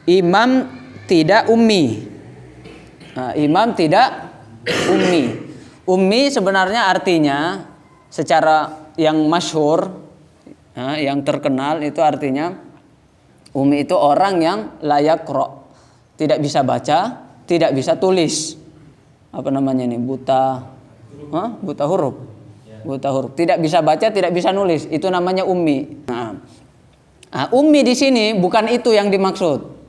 Imam tidak ummi. Nah, imam tidak ummi. Ummi sebenarnya artinya secara yang masyhur, yang terkenal itu artinya ummi itu orang yang la yaqra, tidak bisa baca, tidak bisa tulis. Apa namanya ini? Buta huruf. Buta huruf. Tidak bisa baca, tidak bisa nulis. Itu namanya ummi. Nah, ummi di sini bukan itu yang dimaksud.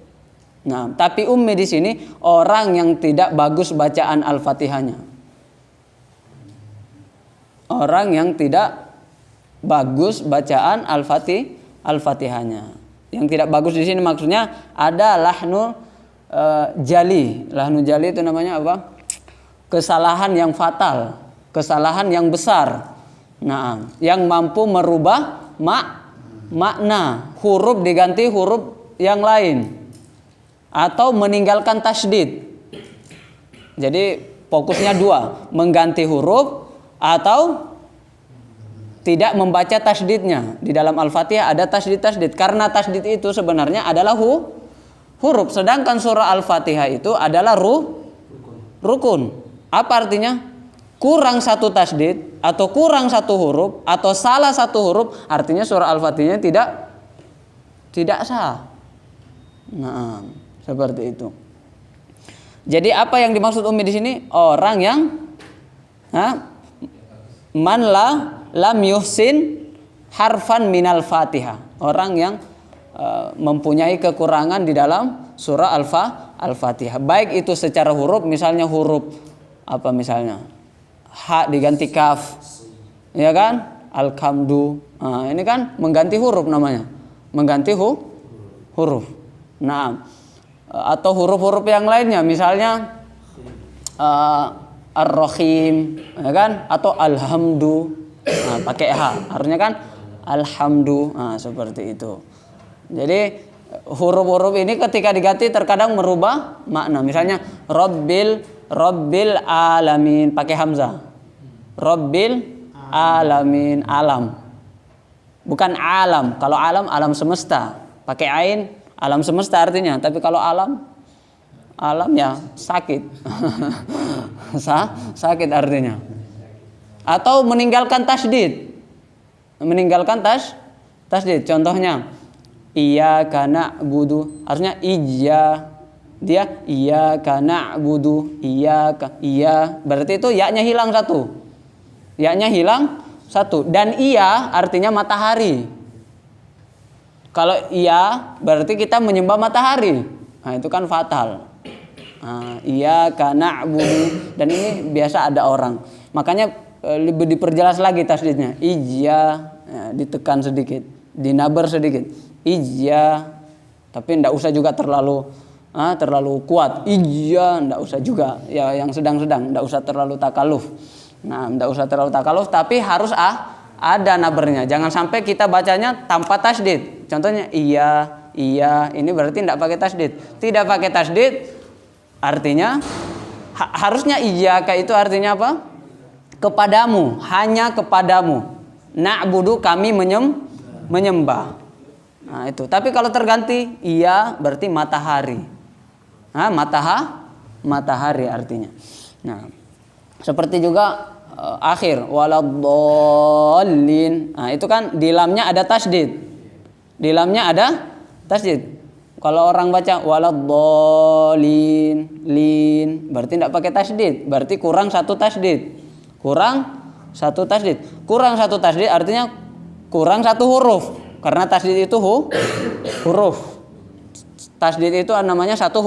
Nah, tapi ummi di sini orang yang tidak bagus bacaan Al-Fatihahnya. Orang yang tidak bagus bacaan Al-Fatihahnya. Yang tidak bagus di sini maksudnya ada lahnu jali. Lahnu jali itu namanya apa? Kesalahan yang fatal, kesalahan yang besar. Nah, yang mampu merubah makna, huruf diganti huruf yang lain. Atau meninggalkan tasydid. Jadi fokusnya dua, mengganti huruf atau tidak membaca tasydidnya. Di dalam Al-Fatihah ada tasydid. Karena tasydid itu sebenarnya adalah huruf. Sedangkan surah Al-Fatihah itu adalah rukun. Apa artinya? Kurang satu tasydid atau kurang satu huruf atau salah satu huruf, artinya surah Al-Fatihah tidak sah. Nah, seperti itu. Jadi apa yang dimaksud ummi di sini? Orang yang man lam yuhsin harfan minal Fatihah. Orang yang mempunyai kekurangan di dalam surah Al-Fatihah. Baik itu secara huruf, misalnya huruf apa misalnya? Ha diganti kaf. Ya kan? Alhamdu. Nah, ini kan mengganti huruf namanya. Mengganti huruf. Nah, atau huruf-huruf yang lainnya misalnya ar-rahim, ya kan? Atau alhamdu, pakai h, artinya kan alhamdu, seperti itu. Jadi huruf-huruf ini ketika diganti terkadang merubah makna. Misalnya rabbil alamin, pakai hamzah. Rabbil alamin, alam, bukan alam. Kalau alam semesta, pakai ain. Alam semesta artinya, tapi kalau alam ya sakit. Sakit artinya. Atau meninggalkan tasydid. Meninggalkan tasydid. Contohnya iyyaka na'budu, artinya iyyaka na'budu, iya, berarti itu ya-nya hilang satu. Ya-nya hilang satu dan iya artinya matahari. Kalau iya berarti kita menyembah matahari. Nah, itu kan fatal. Iyyaka na'budu, dan ini biasa ada orang. Makanya lebih diperjelas lagi tasydidnya. Ditekan sedikit, dinabar sedikit. Tapi enggak usah juga terlalu kuat. Enggak usah juga. Ya yang sedang-sedang, enggak usah terlalu takaluf. Nah, enggak usah terlalu takaluf, tapi harus ada nabernya. Jangan sampai kita bacanya tanpa tasydid. Contohnya iya, ini berarti tidak pakai tasydid. Tidak pakai tasydid artinya harusnya iyyaka itu artinya apa? Kepadamu, hanya kepadamu. Na'budu, kami menyembah. Nah, itu. Tapi kalau terganti iya berarti matahari. Matahari artinya. Nah, seperti juga akhir waladdallin. Nah, itu kan di lamnya ada tasydid. Di lamnya ada tasydid. Kalau orang baca waladdallin, berarti tidak pakai tasydid. Berarti kurang satu tasydid. Kurang satu tasydid artinya kurang satu huruf. Karena tasydid itu huruf. Tasydid itu namanya satu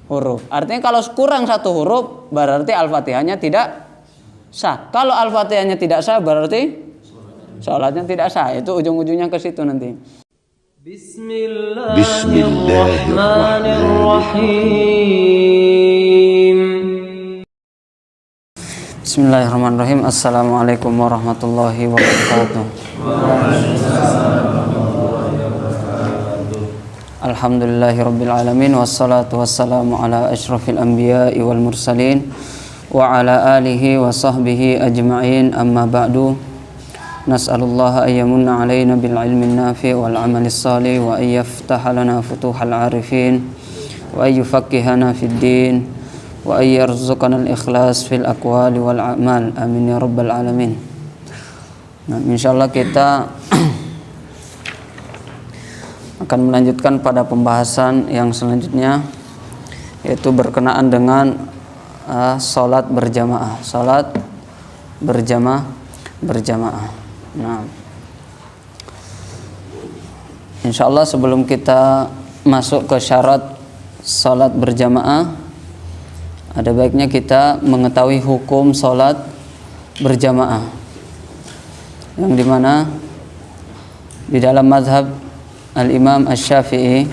huruf. Artinya kalau kurang satu huruf berarti Al-Fatihahnya tidak sah. Kalau Al-Fatihahnya tidak sah berarti sholatnya tidak sah. Itu ujung-ujungnya ke situ nanti. Bismillahirrahmanirrahim. Assalamualaikum warahmatullahi wabarakatuh. Alhamdulillahirabbil alamin, wassalatu wassalamu ala asyrafil anbiya'i wal mursalin wa ala alihi wa sahbihi ajma'in, amma ba'du. Nas'alullah ayyamunna alaina bil ilmin nafi' wal amalis salih wa ayyaftaha lana futuhal arifin wa ayyufaqqihana fid din wa ayyarzuqana al ikhlas fil aqwali wal a'mal. Amin ya rabbal alamin. Nah, insyaallah kita akan melanjutkan pada pembahasan yang selanjutnya, yaitu berkenaan dengan salat berjamaah. Salat berjamaah. Nah, insyaallah sebelum kita masuk ke syarat salat berjamaah, ada baiknya kita mengetahui hukum salat berjamaah, yang dimana di dalam mazhab Al-Imam Asy-Syafi'i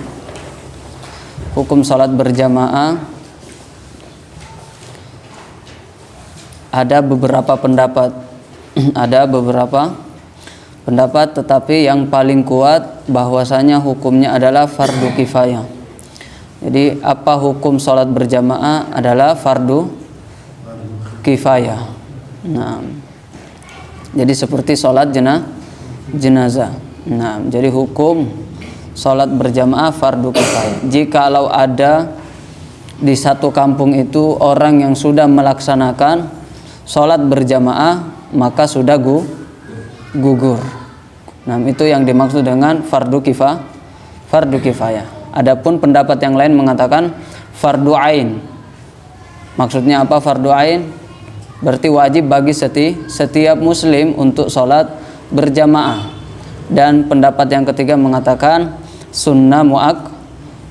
hukum salat berjamaah ada beberapa pendapat. Ada beberapa pendapat, tetapi yang paling kuat bahwasanya hukumnya adalah fardu kifayah. Jadi apa hukum salat berjamaah adalah fardu kifayah. Nah, jadi seperti salat jenazah. Nah, jadi hukum salat berjamaah fardu kifayah. Jikalau ada di satu kampung itu orang yang sudah melaksanakan salat berjamaah, maka sudah gugur. Nah, itu yang dimaksud dengan fardu kifayah. Adapun pendapat yang lain mengatakan fardu ain. Maksudnya apa fardu ain? Berarti wajib bagi setiap muslim untuk salat berjamaah. Dan pendapat yang ketiga mengatakan sunnah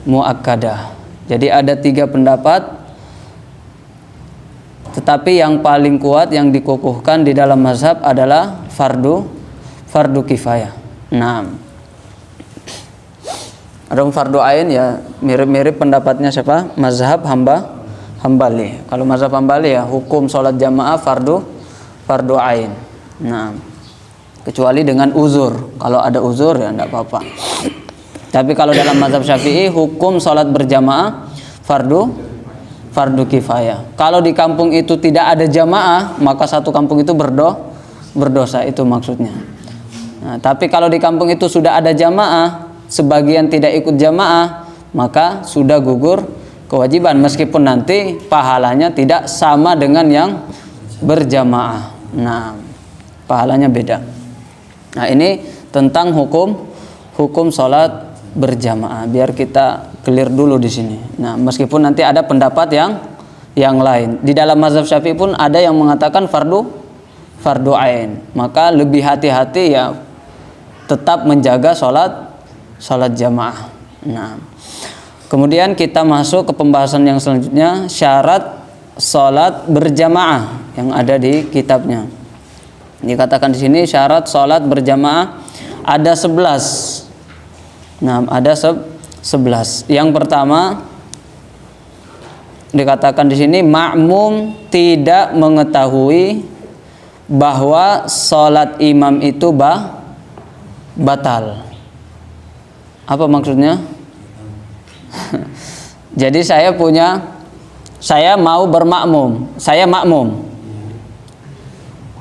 muakkadah. Jadi ada 3 pendapat, tetapi yang paling kuat yang dikukuhkan di dalam mazhab adalah fardu kifayah. Nah, adapun fardu ain ya mirip-mirip pendapatnya siapa? Mazhab Hambali. Kalau mazhab Hambali ya hukum sholat jamaah fardu ain. Nah, kecuali dengan uzur. Kalau ada uzur ya enggak apa-apa. Tapi kalau dalam mazhab Syafi'i hukum sholat berjamaah fardu kifayah. Kalau di kampung itu tidak ada jamaah, maka satu kampung itu berdosa, itu maksudnya. Nah, tapi kalau di kampung itu sudah ada jamaah, sebagian tidak ikut jamaah, maka sudah gugur kewajiban, meskipun nanti pahalanya tidak sama dengan yang berjamaah. Nah, pahalanya beda. Nah, ini tentang hukum salat berjamaah, biar kita clear dulu di sini. Nah, meskipun nanti ada pendapat yang lain. Di dalam mazhab Syafi'i pun ada yang mengatakan fardu ain. Maka lebih hati-hati ya, tetap menjaga salat jamaah. Nah, kemudian kita masuk ke pembahasan yang selanjutnya, syarat salat berjamaah yang ada di kitabnya. Dikatakan di sini syarat salat berjamaah ada 11. Nah, ada 11. Yang pertama dikatakan di sini makmum tidak mengetahui bahwa salat imam itu batal. Apa maksudnya? Jadi saya mau bermakmum, saya makmum.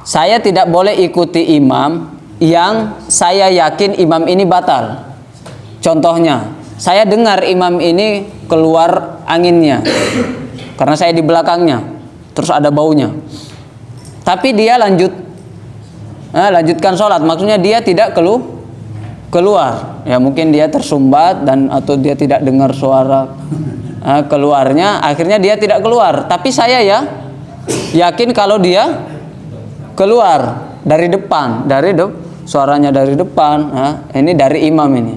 Saya tidak boleh ikuti imam yang saya yakin imam ini batal. Contohnya, saya dengar imam ini keluar anginnya karena saya di belakangnya, terus ada baunya. Tapi dia lanjutkan sholat, maksudnya dia tidak keluar. Ya mungkin dia tersumbat atau dia tidak dengar suara keluarnya, akhirnya dia tidak keluar. Tapi saya ya yakin kalau dia keluar dari depan, suaranya dari depan. Ini dari imam ini.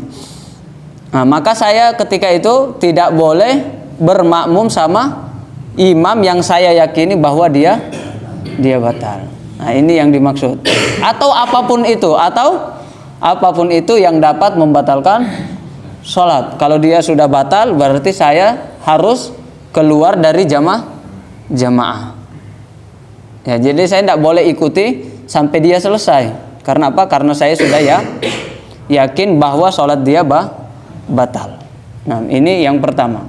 Nah, maka saya ketika itu tidak boleh bermakmum sama imam yang saya yakini bahwa dia batal. Nah, ini yang dimaksud. Atau apapun itu yang dapat membatalkan sholat. Kalau dia sudah batal, berarti saya harus keluar dari jamaah. Ya, jadi saya tidak boleh ikuti sampai dia selesai. Karena apa? Karena saya sudah yakin bahwa sholat dia batal. Nah, ini yang pertama.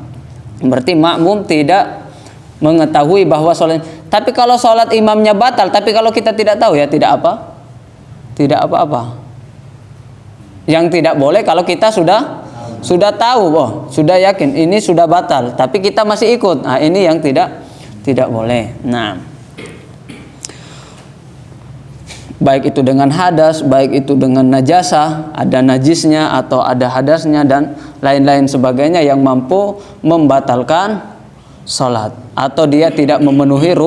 Berarti makmum tidak mengetahui bahwa sholat. Tapi kalau sholat imamnya batal, tapi kalau kita tidak tahu ya tidak apa? tidak apa-apa. Yang tidak boleh kalau kita sudah tahu, sudah yakin ini sudah batal, tapi kita masih ikut. Nah, ini yang tidak boleh. Nah, baik itu dengan hadas, baik itu dengan najasah, ada najisnya atau ada hadasnya dan lain-lain sebagainya yang mampu membatalkan sholat, atau dia tidak memenuhi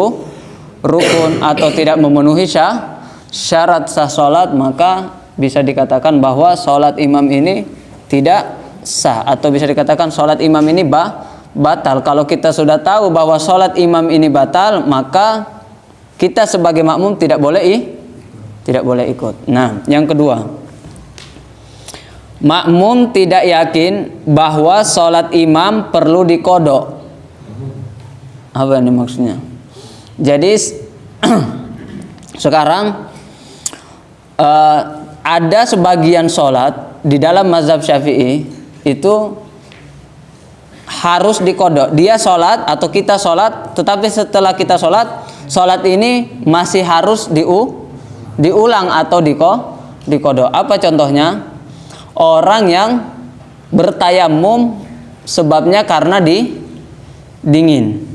rukun atau tidak memenuhi syarat sah sholat, maka bisa dikatakan bahwa sholat imam ini tidak sah, atau bisa dikatakan sholat imam ini batal. Kalau kita sudah tahu bahwa sholat imam ini batal, maka kita sebagai makmum tidak boleh ikut. Nah, yang kedua, makmum tidak yakin bahwa sholat imam perlu diqodho. Apa ini maksudnya? Jadi sekarang ada sebagian sholat di dalam mazhab Syafi'i itu harus diqodho. Dia sholat atau kita sholat, tetapi setelah kita sholat ini masih harus diulang atau diqodho. Apa contohnya? Orang yang bertayamum sebabnya karena dingin.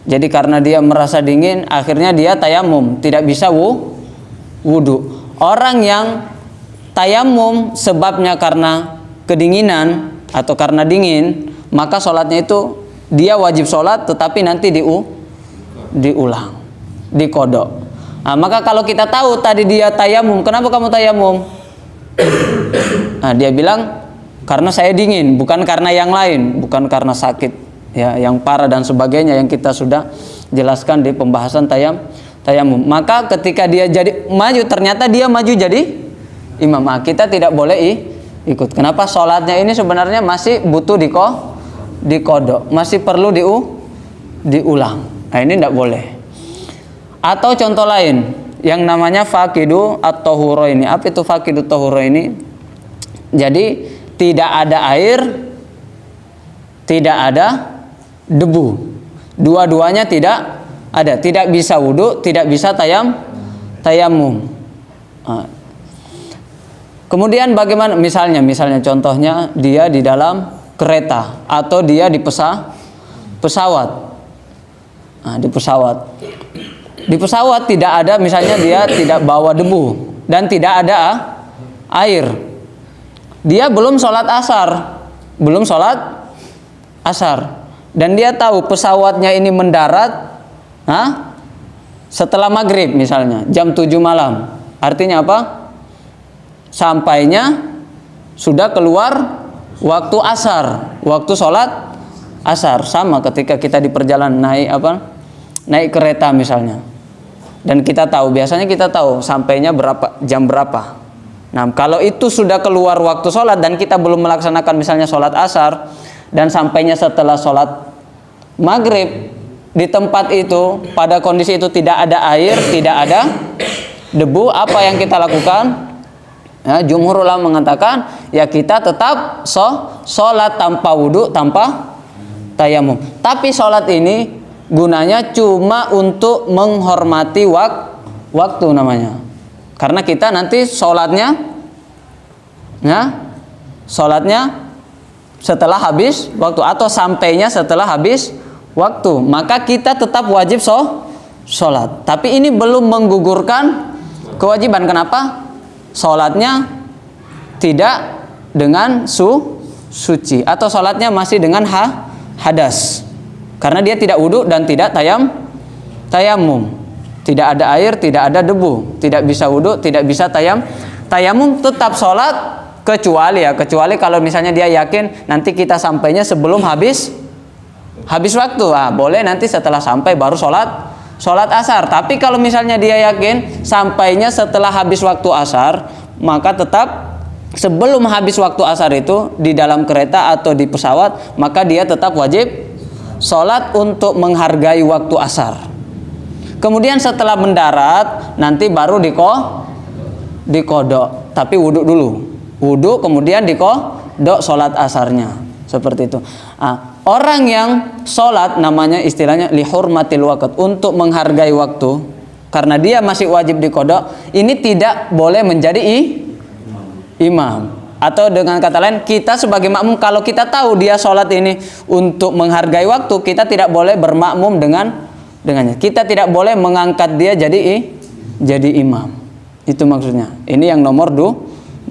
Jadi karena dia merasa dingin, akhirnya dia tayamum, tidak bisa wudu. Orang yang tayamum sebabnya karena kedinginan atau karena dingin, maka sholatnya itu dia wajib sholat, tetapi nanti diulang, diqodho. Nah, maka kalau kita tahu tadi dia tayamum, kenapa kamu tayamum? Nah, dia bilang karena saya dingin, bukan karena yang lain, bukan karena sakit ya yang parah dan sebagainya yang kita sudah jelaskan di pembahasan tayamum. Maka ketika dia jadi maju, ternyata dia maju jadi imam. Nah, kita tidak boleh ikut. Kenapa? Sholatnya ini sebenarnya masih butuh diqodho, masih perlu diulang. Nah, ini tidak boleh. Atau contoh lain yang namanya faqidu at-tahuro ini. Apa itu faqidu at-tahuro ini? Jadi tidak ada air, tidak ada debu, dua-duanya tidak ada, tidak bisa wudu, tidak bisa tayamum. Kemudian bagaimana? Misalnya contohnya dia di dalam kereta atau dia di pesawat. Di pesawat tidak ada, misalnya dia tidak bawa debu dan tidak ada air. Dia belum sholat asar. Dan dia tahu pesawatnya ini mendarat setelah maghrib misalnya jam 7 malam. Artinya apa? Sampainya sudah keluar waktu asar, waktu sholat asar. Sama ketika kita di perjalanan naik kereta misalnya. Dan kita tahu, biasanya kita tahu sampainya jam berapa. Nah, kalau itu sudah keluar waktu sholat dan kita belum melaksanakan misalnya sholat asar dan sampainya setelah sholat maghrib, di tempat itu pada kondisi itu tidak ada air, tidak ada debu, apa yang kita lakukan? Ya, jumhur ulama mengatakan ya kita tetap sholat tanpa wudu, tanpa tayamum. Tapi sholat ini gunanya cuma untuk menghormati waktu namanya. Karena kita nanti sholatnya setelah habis waktu atau sampainya setelah habis waktu, maka kita tetap wajib sholat. Tapi ini belum menggugurkan kewajiban. Kenapa? Sholatnya tidak dengan suci atau sholatnya masih dengan hadas, karena dia tidak wudu dan tidak tayamum. Tidak ada air, tidak ada debu, tidak bisa wudu, tidak bisa tayamum, tetap sholat kecuali kalau misalnya dia yakin nanti kita sampainya sebelum habis waktu. Boleh nanti setelah sampai baru sholat asar. Tapi kalau misalnya dia yakin sampainya setelah habis waktu asar, maka tetap sebelum habis waktu asar itu di dalam kereta atau di pesawat, maka dia tetap wajib sholat untuk menghargai waktu asar. Kemudian setelah mendarat nanti baru diqodho, tapi wudhu dulu. Wudhu kemudian diqodho sholat asarnya. Seperti itu. Orang yang sholat namanya istilahnya lihurmatil waqt, untuk menghargai waktu. karena dia masih wajib diqodho, ini tidak boleh menjadi imam. Atau dengan kata lain, kita sebagai makmum, kalau kita tahu dia sholat ini untuk menghargai waktu, kita tidak boleh bermakmum dengannya. Kita tidak boleh mengangkat dia jadi imam. Itu maksudnya. Ini yang nomor 2.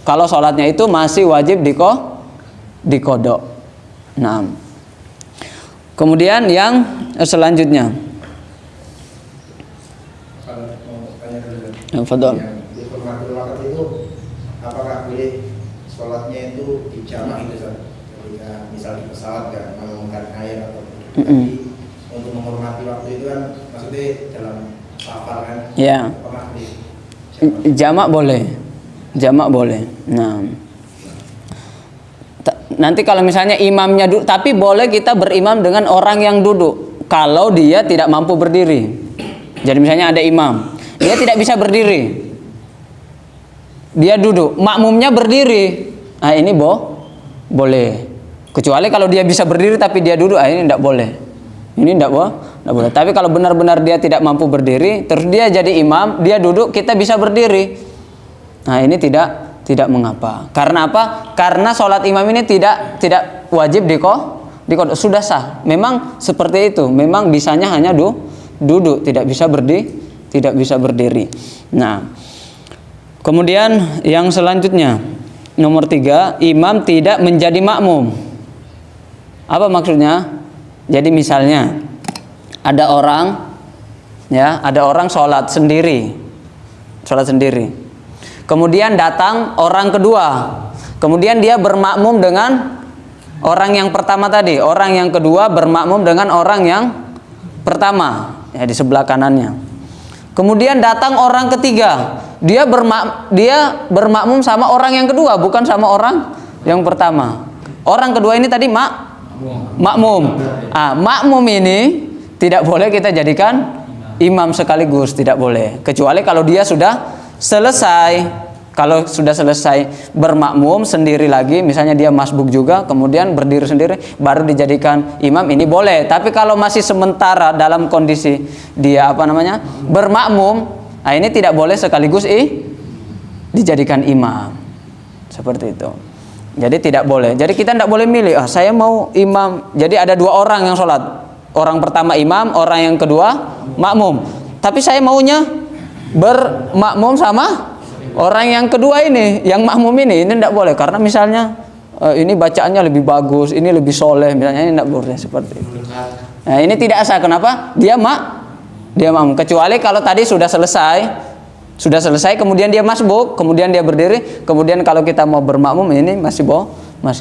Kalau sholatnya itu masih wajib diqodho. Nah, kemudian yang selanjutnya. Fadol. Apakah boleh sholatnya itu dijamak itu ketika misal di pesawat kan menemukan air atau tapi untuk menghormati waktu itu kan maksudnya dalam safar kan? Ya. Apakah boleh? Jamak boleh. Nah, nanti kalau misalnya imamnya duduk, tapi boleh kita berimam dengan orang yang duduk kalau dia tidak mampu berdiri. Jadi misalnya ada imam, dia tidak bisa berdiri. Dia duduk, makmumnya berdiri. Nah, ini boleh. Kecuali kalau dia bisa berdiri tapi dia duduk, ini tidak boleh. Ini tidak boleh. Tapi kalau benar-benar dia tidak mampu berdiri, terus dia jadi imam, dia duduk, kita bisa berdiri. Nah, ini tidak mengapa. Karena apa? Karena sholat imam ini tidak wajib diqodho. Sudah sah. Memang seperti itu. Memang bisanya hanya duduk, tidak bisa berdiri. Nah, kemudian yang selanjutnya, nomor 3, imam tidak menjadi makmum. Apa maksudnya? Jadi misalnya ada orang sholat sendiri. Kemudian datang orang kedua. Kemudian dia bermakmum dengan orang yang pertama tadi. Orang yang kedua bermakmum dengan orang yang pertama, ya, di sebelah kanannya. Kemudian datang orang ketiga. Dia bermakmum sama orang yang kedua, bukan sama orang yang pertama. Orang kedua ini tadi makmum. Makmum ini tidak boleh kita jadikan imam sekaligus, tidak boleh. Kecuali kalau dia sudah selesai. Kalau sudah selesai bermakmum sendiri lagi, misalnya dia masbuk juga, kemudian berdiri sendiri, baru dijadikan imam, ini boleh. Tapi kalau masih sementara dalam kondisi dia bermakmum, ini tidak boleh sekaligus dijadikan imam. Seperti itu. Jadi tidak boleh. Jadi kita tidak boleh milih, saya mau imam. Jadi ada 2 orang yang sholat. Orang pertama imam, orang yang kedua makmum. Tapi saya maunya bermakmum sama orang yang kedua ini, yang makmum ini tidak boleh. Karena misalnya ini bacaannya lebih bagus, ini lebih soleh, misalnya, ini tidak boleh seperti itu. Nah, ini tidak sah. Kenapa? Dia makmum. Kecuali kalau tadi sudah selesai, kemudian dia masbuk, kemudian dia berdiri, kemudian kalau kita mau bermakmum, ini masih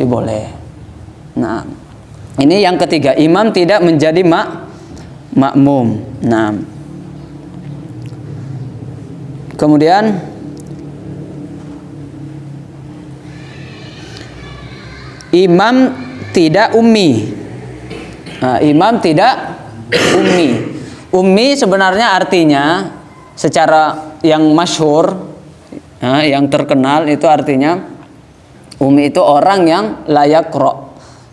boleh. Nah, ini yang ketiga, imam tidak menjadi makmum. Nah, kemudian imam tidak ummi. Imam tidak ummi. Ummi sebenarnya artinya secara yang masyhur, yang terkenal itu artinya ummi itu orang yang layak yaqra,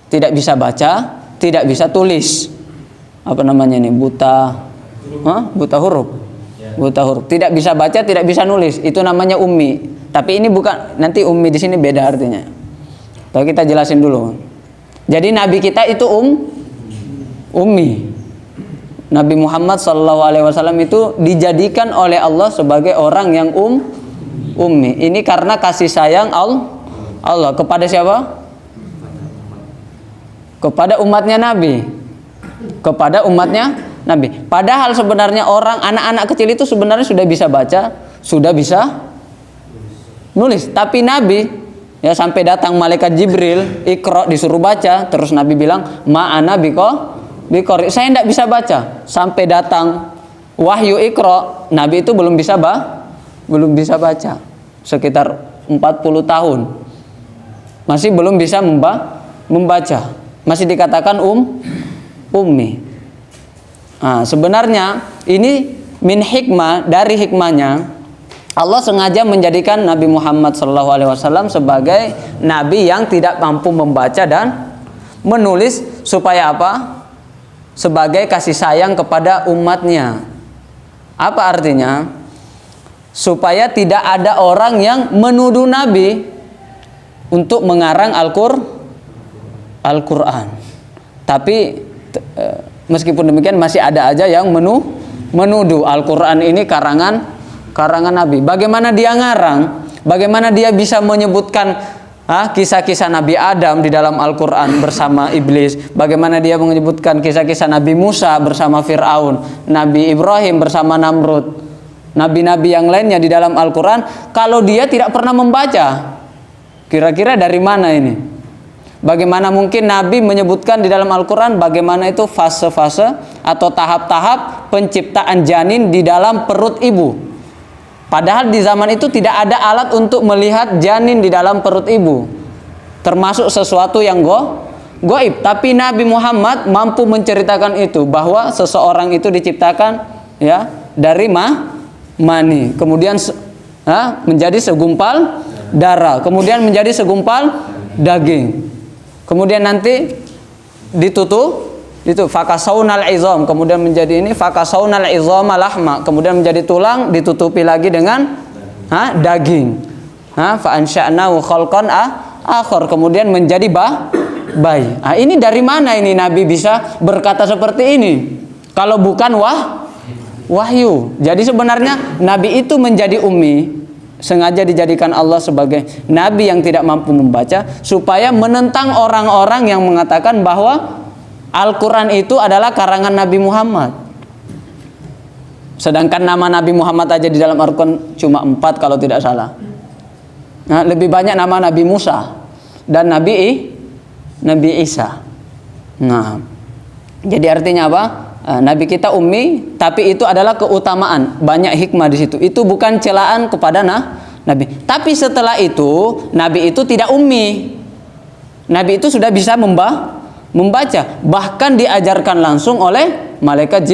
tidak bisa baca, tidak bisa tulis. Buta huruf. Buta huruf. Tidak bisa baca, tidak bisa nulis. Itu namanya ummi. Tapi ini bukan, nanti ummi di sini beda artinya. Tapi kita jelasin dulu. Jadi Nabi kita itu ummi. Nabi Muhammad SAW itu dijadikan oleh Allah sebagai orang yang ummi. Ini karena kasih sayang Allah kepada siapa? Kepada umatnya Nabi. Padahal sebenarnya anak-anak kecil itu sebenarnya sudah bisa baca, sudah bisa nulis. Tapi Nabi, sampai datang malaikat Jibril, Iqra, disuruh baca, terus Nabi bilang, ma'ana biqari, saya tidak bisa baca. Sampai datang wahyu Iqra, Nabi itu belum bisa baca. Sekitar 40 tahun. Masih belum bisa membaca. Masih dikatakan ummi. Sebenarnya ini min hikmah, dari hikmahnya Allah sengaja menjadikan Nabi Muhammad SAW sebagai Nabi yang tidak mampu membaca dan menulis, supaya apa? Sebagai kasih sayang kepada umatnya. Apa artinya? Supaya tidak ada orang yang menuduh Nabi untuk mengarang Al-Quran. Tapi meskipun demikian masih ada aja yang menuduh Al-Quran ini karangan Nabi. Bagaimana dia ngarang? Bagaimana dia bisa menyebutkan kisah-kisah Nabi Adam di dalam Al-Quran bersama iblis? Bagaimana dia menyebutkan kisah-kisah Nabi Musa bersama Fir'aun, Nabi Ibrahim bersama Namrud, nabi-nabi yang lainnya di dalam Al-Quran, kalau dia tidak pernah membaca? Kira-kira dari mana ini? Bagaimana mungkin Nabi menyebutkan di dalam Al-Quran bagaimana itu fase-fase atau tahap-tahap penciptaan janin di dalam perut ibu? Padahal di zaman itu tidak ada alat untuk melihat janin di dalam perut ibu, termasuk sesuatu yang goib. Tapi Nabi Muhammad mampu menceritakan itu, bahwa seseorang itu diciptakan ya dari mani, kemudian menjadi segumpal darah, kemudian menjadi segumpal daging, kemudian nanti ditutup itu fakasaunal izam, kemudian menjadi ini fakasaunal izama lahma, kemudian menjadi tulang, ditutupi lagi dengan daging, fa ansya'nahu khalqan akhar, kemudian menjadi bayi. Ini dari mana ini Nabi bisa berkata seperti ini kalau bukan wahyu? Jadi sebenarnya Nabi itu menjadi ummi sengaja dijadikan Allah sebagai nabi yang tidak mampu membaca, supaya menentang orang-orang yang mengatakan bahwa Al-Quran itu adalah karangan Nabi Muhammad. Sedangkan nama Nabi Muhammad aja di dalam Al-Quran cuma 4 kalau tidak salah. Lebih banyak nama Nabi Musa dan Nabi Isa. Jadi artinya apa? Nabi kita ummi, tapi itu adalah keutamaan, banyak hikmah di situ. Itu bukan celaan kepada Nabi. Tapi setelah itu Nabi itu tidak ummi. Nabi itu sudah bisa membaca, bahkan diajarkan langsung oleh malaikat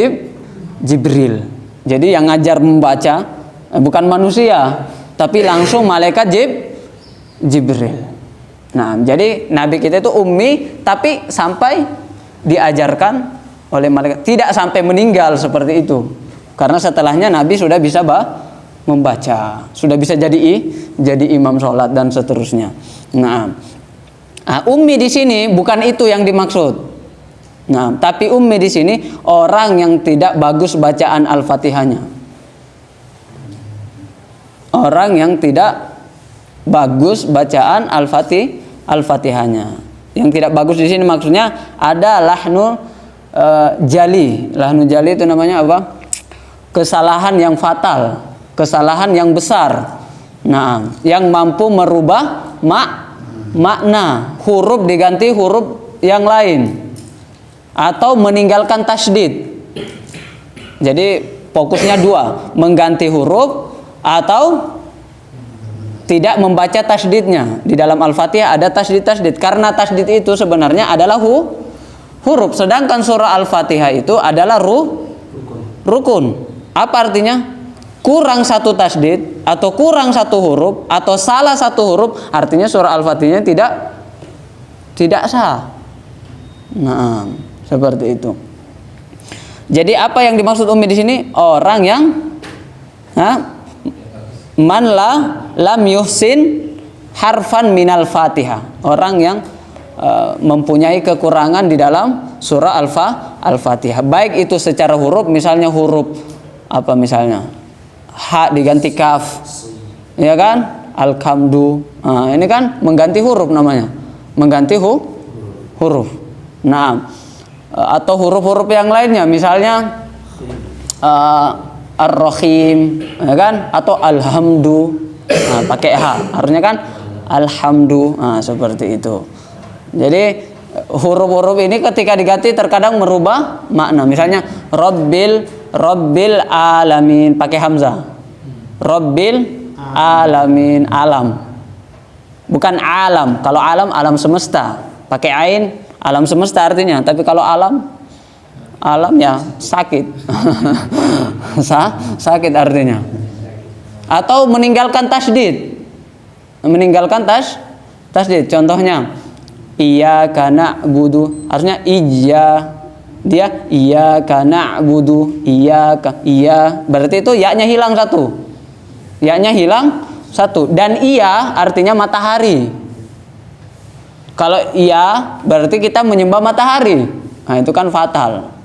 Jibril. Jadi yang ngajar membaca bukan manusia, tapi langsung malaikat Jibril. Jadi Nabi kita itu ummi, tapi sampai diajarkan oleh malaikat, tidak sampai meninggal seperti itu. Karena setelahnya Nabi sudah bisa membaca, sudah bisa jadi imam sholat dan seterusnya. Ummi di sini bukan itu yang dimaksud. Tapi ummi di sini orang yang tidak bagus bacaan Al-Fatihahnya. Orang yang tidak bagus bacaan Al-Fatihahnya. Yang tidak bagus di sini maksudnya ada lahnu jali. Lahnu jali itu namanya apa? Kesalahan yang fatal, kesalahan yang besar. Yang mampu merubah makna, huruf diganti huruf yang lain, atau meninggalkan tasydid. Jadi fokusnya dua, mengganti huruf atau tidak membaca tasydidnya. Di dalam Al-Fatihah ada tasydid, karena tasydid itu sebenarnya adalah huruf, sedangkan surah Al-Fatihah itu adalah rukun. Apa artinya? Kurang satu tasydid atau kurang satu huruf atau salah satu huruf, artinya surah Al-Fatihah tidak sah. Seperti itu. Jadi apa yang dimaksud ummi di sini? Orang yang man lam yuhsin harfan minal Fatihah. Orang yang mempunyai kekurangan di dalam surah Al-Fatihah. Baik itu secara huruf, misalnya huruf apa misalnya? Ha diganti kaf, ya kan? Alhamdu, ini kan mengganti huruf namanya, mengganti huruf. Atau huruf-huruf yang lainnya, misalnya Ar-Rahim, ya kan? Atau Alhamdu, pakai ha, harusnya kan Alhamdu, seperti itu. Jadi huruf-huruf ini ketika diganti terkadang merubah makna. Misalnya Rabbil alamin pakai hamzah. Rabbil alamin, alam. Bukan alam. Kalau alam semesta. Pakai ain, alam semesta artinya. Tapi kalau alam ya sakit. Sakit artinya. Atau meninggalkan tasydid. Meninggalkan tasydid. Contohnya iyyaka na'budu, harusnya Dia iyyaka na'budu, iyyaka, iya. Berarti itu ya-nya hilang satu. Ya-nya hilang satu. Dan iya artinya matahari. Kalau iya berarti kita menyembah matahari. Nah, itu kan fatal.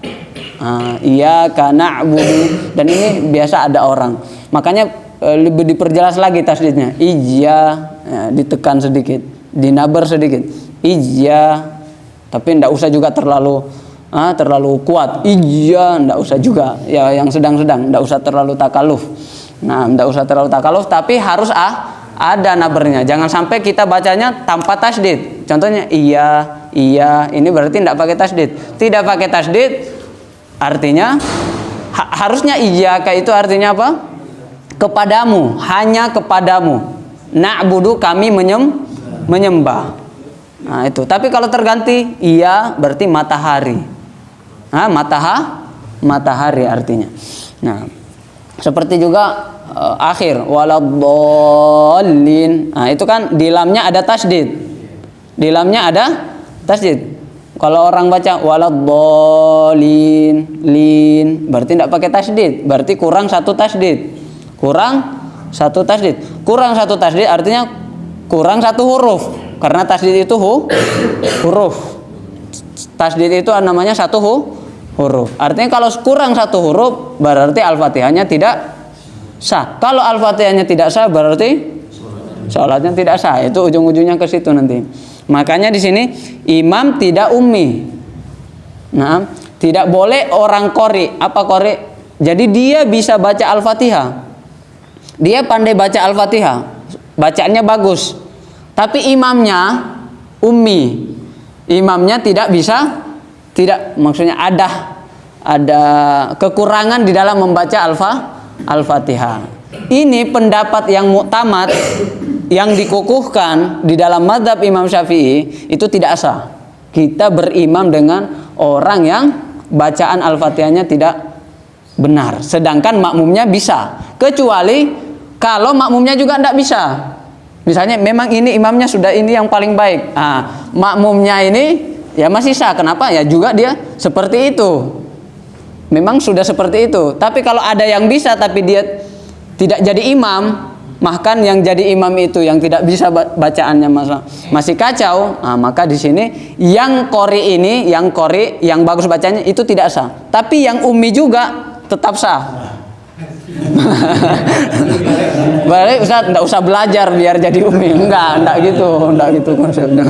Iyyaka na'budu, dan ini biasa ada orang. Makanya lebih diperjelas lagi tasdidnya. Iyya, ya, ditekan sedikit, dinabar sedikit. Iyya. Tapi enggak usah juga terlalu kuat. Iyya, enggak usah juga. Ya yang sedang-sedang, enggak usah terlalu takaluf. Nah, enggak usah terlalu takaluf, tapi harus ada nabernya. Jangan sampai kita bacanya tanpa tasdid. Contohnya iya, ini berarti enggak pakai tasdid. Tidak pakai tasdid artinya harusnya iyyaka itu artinya apa? Kepadamu, hanya kepadamu. Na'budu, kami menyembah. Nah, itu. Tapi kalau terganti iya berarti matahari. Matahari artinya. Nah, seperti juga akhir waladdallin. Nah, itu kan di lamnya ada tasdid. Di lamnya ada tasdid. Kalau orang baca waladdallin, lin, berarti tidak pakai tasdid. Berarti kurang satu tasdid. Kurang satu tasdid artinya kurang satu huruf. Karena tasdid itu huruf. Tasdid itu namanya satu huruf. Artinya kalau kurang satu huruf berarti Al-Fatihahnya tidak sah. Kalau Al-Fatihahnya tidak sah berarti sholatnya tidak sah. Itu ujung-ujungnya ke situ nanti. Makanya di sini imam tidak ummi. Nah, tidak boleh orang qori. Apa qori? Jadi dia bisa baca Al-Fatihah. Dia pandai baca Al-Fatihah. Bacaannya bagus. Tapi imamnya ummi. Imamnya tidak maksudnya ada kekurangan di dalam membaca Al-Fatihah. Ini pendapat yang muktamad, yang dikukuhkan di dalam mazhab Imam Syafi'i, itu tidak sah. Kita berimam dengan orang yang bacaan Al-Fatihahnya tidak benar, sedangkan makmumnya bisa. Kecuali kalau makmumnya juga tidak bisa. Misalnya memang ini imamnya sudah ini yang paling baik. Makmumnya ini ya masih sah. Kenapa? Ya juga dia seperti itu. Memang sudah seperti itu. Tapi kalau ada yang bisa tapi dia tidak jadi imam, bahkan yang jadi imam itu yang tidak bisa bacaannya masih kacau, maka di sini yang qori ini, yang bagus bacanya itu tidak sah. Tapi yang ummi juga tetap sah. Berarti Ustaz enggak usah belajar biar jadi ummi. Enggak gitu konsepnya.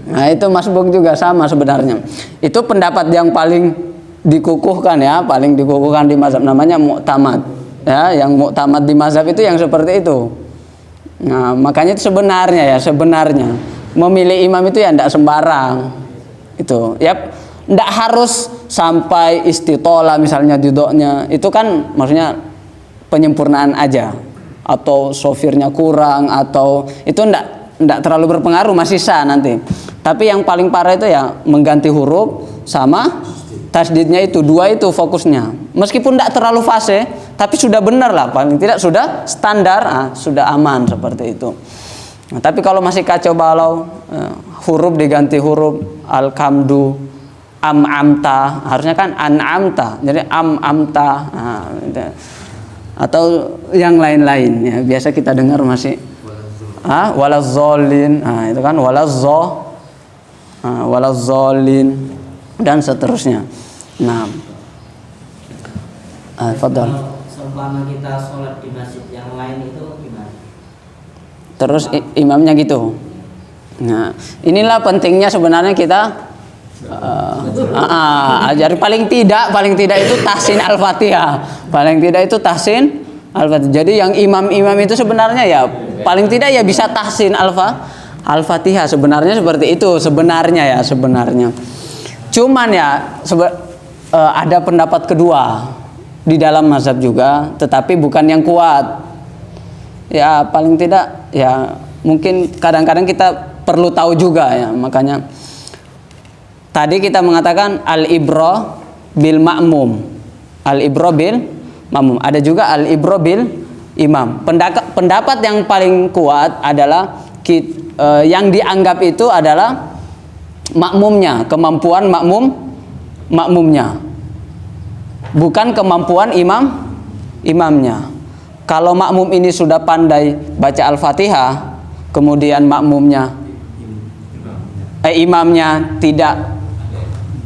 Nah, itu masbuk juga sama sebenarnya. Itu pendapat yang paling dikukuhkan di mazhab, namanya mu'tamad. Ya, yang mu'tamad di mazhab itu yang seperti itu. Nah, makanya itu sebenarnya memilih imam itu ya enggak sembarang. Itu. Ya, enggak harus sampai istitola misalnya duduknya. Itu kan maksudnya penyempurnaan aja. Atau sofirnya kurang, atau itu enggak terlalu berpengaruh, masih sah nanti. Tapi yang paling parah itu ya mengganti huruf sama tasdidnya, itu dua itu fokusnya. Meskipun enggak terlalu fase, tapi sudah benar lah, paling tidak sudah standar, sudah aman seperti itu. Nah, tapi kalau masih kacau balau, huruf diganti huruf, alkamdu, amta, harusnya kan an'amta, jadi amta, atau yang lain-lain ya, biasa kita dengar masih walazzolin, itu kan walazzolin dan seterusnya. Nah, fadhal. Seumpama kita sholat di masjid yang lain itu gimana? Terus imamnya gitu. Nah, inilah pentingnya sebenarnya kita ajar paling tidak itu tahsin Al-Fatihah. Jadi yang imam itu sebenarnya ya paling tidak ya bisa tahsin Al-Fatihah, sebenarnya seperti itu sebenarnya. Cuman ya ada pendapat kedua di dalam mazhab juga, tetapi bukan yang kuat. Ya paling tidak ya mungkin kadang-kadang kita perlu tahu juga ya, makanya tadi kita mengatakan al-ibra bil ma'mum. Al-ibra bil ma'mum. Ada juga al-ibra bil imam. Pendapat yang paling kuat adalah yang dianggap itu adalah makmumnya, kemampuan makmumnya, bukan kemampuan imamnya. Kalau makmum ini sudah pandai baca Al-Fatihah, kemudian imamnya tidak,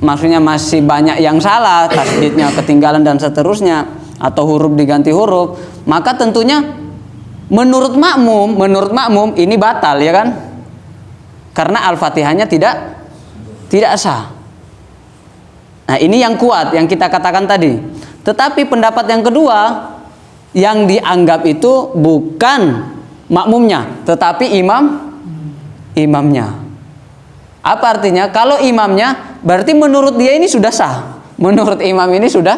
maksudnya masih banyak yang salah, tasdidnya ketinggalan dan seterusnya, atau huruf diganti huruf, maka tentunya menurut makmum ini batal, ya kan? Karena Al-Fatihahnya tidak sah. Nah, ini yang kuat yang kita katakan tadi. Tetapi pendapat yang kedua, yang dianggap itu bukan makmumnya, tetapi imamnya. Apa artinya? Kalau imamnya, berarti menurut dia ini sudah sah. Menurut imam ini sudah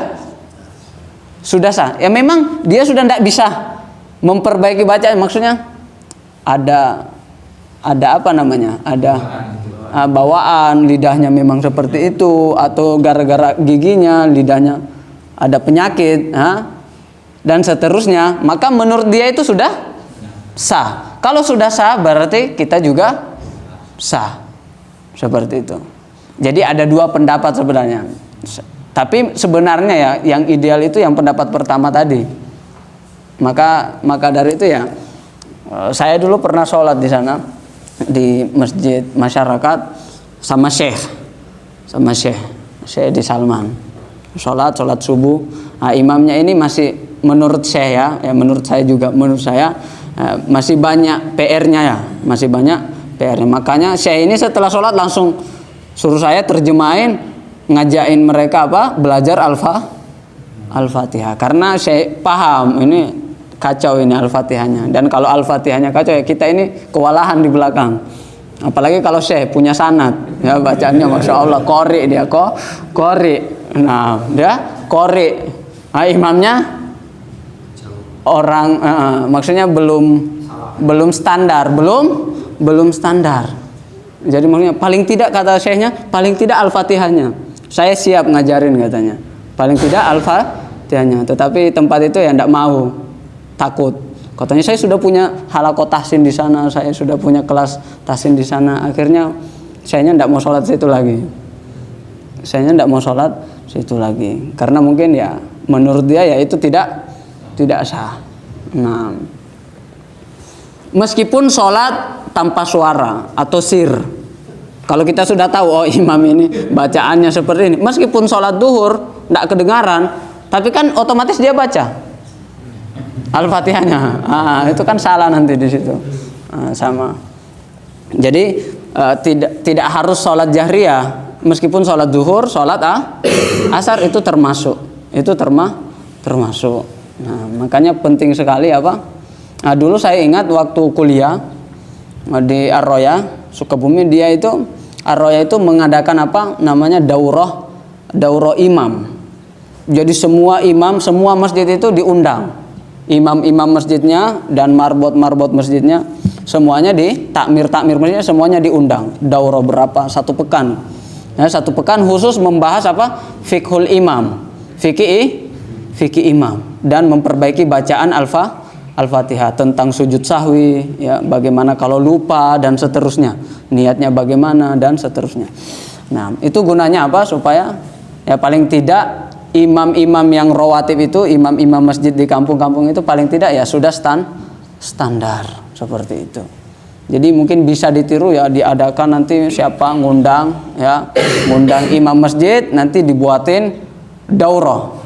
sah. Ya memang dia sudah tidak bisa memperbaiki bacaan. Maksudnya ada apa namanya? Ada bawaan, lidahnya memang seperti itu, atau gara-gara giginya lidahnya ada penyakit, dan seterusnya. Maka menurut dia itu sudah sah. Kalau sudah sah, berarti kita juga sah. Seperti itu. Jadi ada dua pendapat sebenarnya. Tapi sebenarnya ya yang ideal itu yang pendapat pertama tadi. Maka dari itu ya, saya dulu pernah sholat di sana di masjid masyarakat sama Syekh di Salman. Sholat subuh. Nah, imamnya ini masih menurut saya ya menurut saya masih banyak PR-nya ya, masih banyak PR-nya. Makanya Syekh ini setelah sholat langsung suruh saya terjemahin, ngajain mereka belajar Al-Fatihah, karena saya paham ini kacau ini Al-Fatihahnya, dan kalau Al-Fatihahnya kacau ya kita ini kewalahan di belakang. Apalagi kalau Syekh punya sanad ya, bacaannya Masya Allah, qori dia qori. Nah dia qori. Nah, imamnya orang maksudnya belum standar. Jadi maksudnya paling tidak, kata Syekhnya, paling tidak Al-Fatihahnya saya siap ngajarin katanya. Paling tidak Al-Fatihahnya. Tetapi tempat itu ya tidak mau, takut. Katanya saya sudah punya halaqah tahsin di sana, saya sudah punya kelas tahsin di sana. Akhirnya sayanya tidak mau sholat situ lagi. Karena mungkin ya menurut dia ya itu tidak sah. Nah, meskipun sholat tanpa suara atau sir, kalau kita sudah tahu imam ini bacaannya seperti ini, meskipun sholat duhur tidak kedengaran, tapi kan otomatis dia baca Al-Fatihahnya. Itu kan salah nanti di situ. Sama. Jadi tidak harus sholat jahriyah, meskipun sholat duhur, sholat asar itu termasuk. Nah, makanya penting sekali Nah, dulu saya ingat waktu kuliah di Ar-Roya, Sukabumi, dia itu Ar-Roya itu mengadakan namanya daurah imam. Jadi semua imam, semua masjid itu diundang. Imam-imam masjidnya dan marbot masjidnya semuanya takmir masjidnya semuanya diundang. Daurah berapa? 1 pekan. Ya, 1 pekan khusus membahas fiqhul imam, fikih imam, dan memperbaiki bacaan Al-Fatihah, tentang sujud sahwi, ya, bagaimana kalau lupa dan seterusnya, niatnya bagaimana dan seterusnya. Nah, itu gunanya supaya ya paling tidak imam-imam yang rawatib itu, imam-imam masjid di kampung-kampung itu paling tidak ya sudah standar seperti itu. Jadi mungkin bisa ditiru ya, diadakan nanti siapa ngundang imam masjid, nanti dibuatin daurah.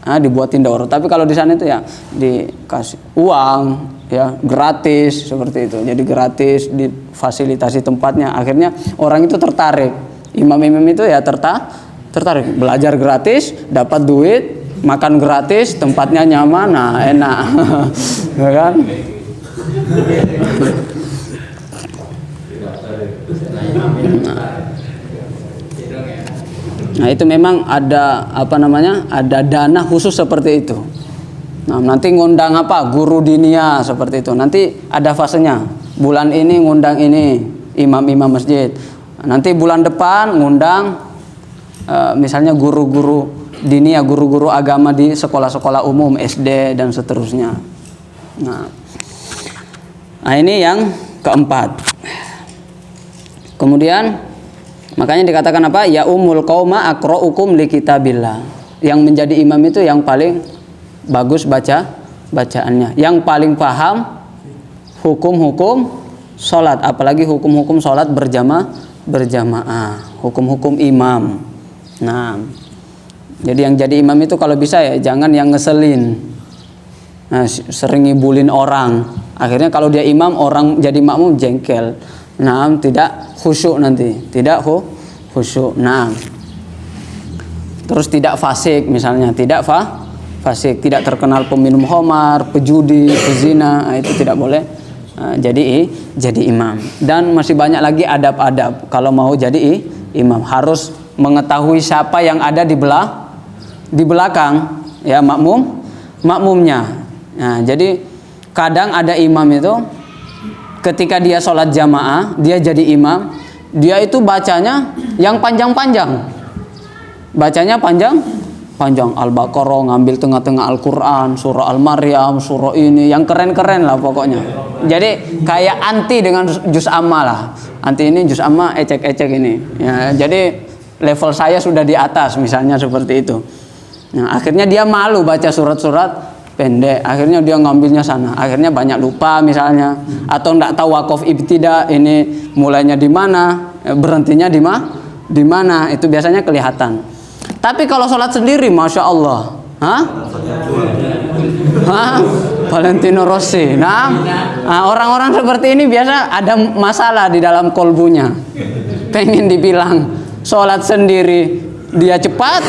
Tapi kalau di sana itu ya dikasih uang ya, gratis seperti itu. Jadi gratis, difasilitasi tempatnya. Akhirnya orang itu tertarik. Imam-imam itu ya tertarik. Belajar gratis, dapat duit, makan gratis, tempatnya nyaman, nah enak. Ya kan? Nah, itu memang ada ada dana khusus seperti itu. Nah, nanti ngundang guru dinia seperti itu. Nanti ada fasenya. Bulan ini ngundang ini imam-imam masjid. Nanti bulan depan ngundang misalnya guru-guru dinia, guru-guru agama di sekolah-sekolah umum, SD dan seterusnya. Nah, ini yang keempat. Kemudian Makanya dikatakan apa? Ya umul qauma aqra'ukum li kitabillah. Yang menjadi imam itu yang paling bagus bacaannya, yang paling paham hukum-hukum sholat, apalagi hukum-hukum sholat berjamaah, hukum-hukum imam. Nah, jadi yang jadi imam itu kalau bisa ya jangan yang ngeselin, sering ngibulin orang. Akhirnya kalau dia imam, orang jadi makmum jengkel. Nah, tidak khusyuk nanti, tidak khusyuk. Nah, terus tidak fasik misalnya, tidak fasik, tidak terkenal peminum khamar, pejudi, pezina, itu tidak boleh jadi imam. Dan masih banyak lagi adab-adab kalau mau jadi imam. Harus mengetahui siapa yang ada di belakang, ya makmumnya. Nah, jadi kadang ada imam itu ketika dia sholat jamaah, dia jadi imam, dia itu bacanya yang panjang-panjang. Bacanya panjang Al-Baqarah, ngambil tengah-tengah Al-Quran, surah Al-Maryam, surah ini, yang keren-keren lah pokoknya. Jadi kayak anti dengan juz amma lah. Anti ini juz amma ecek-ecek ini. Ya, jadi level saya sudah di atas misalnya seperti itu. Nah, akhirnya dia malu baca surat-surat pendek, akhirnya dia ngambilnya sana, akhirnya banyak lupa misalnya, atau enggak tahu waqaf ibtida ini mulainya di mana, berhentinya di mana, itu biasanya kelihatan. Tapi kalau sholat sendiri, masya Allah, Valentino Rossi. Nah, orang-orang seperti ini biasa ada masalah di dalam kolbunya, pengen dibilang sholat sendiri dia cepat,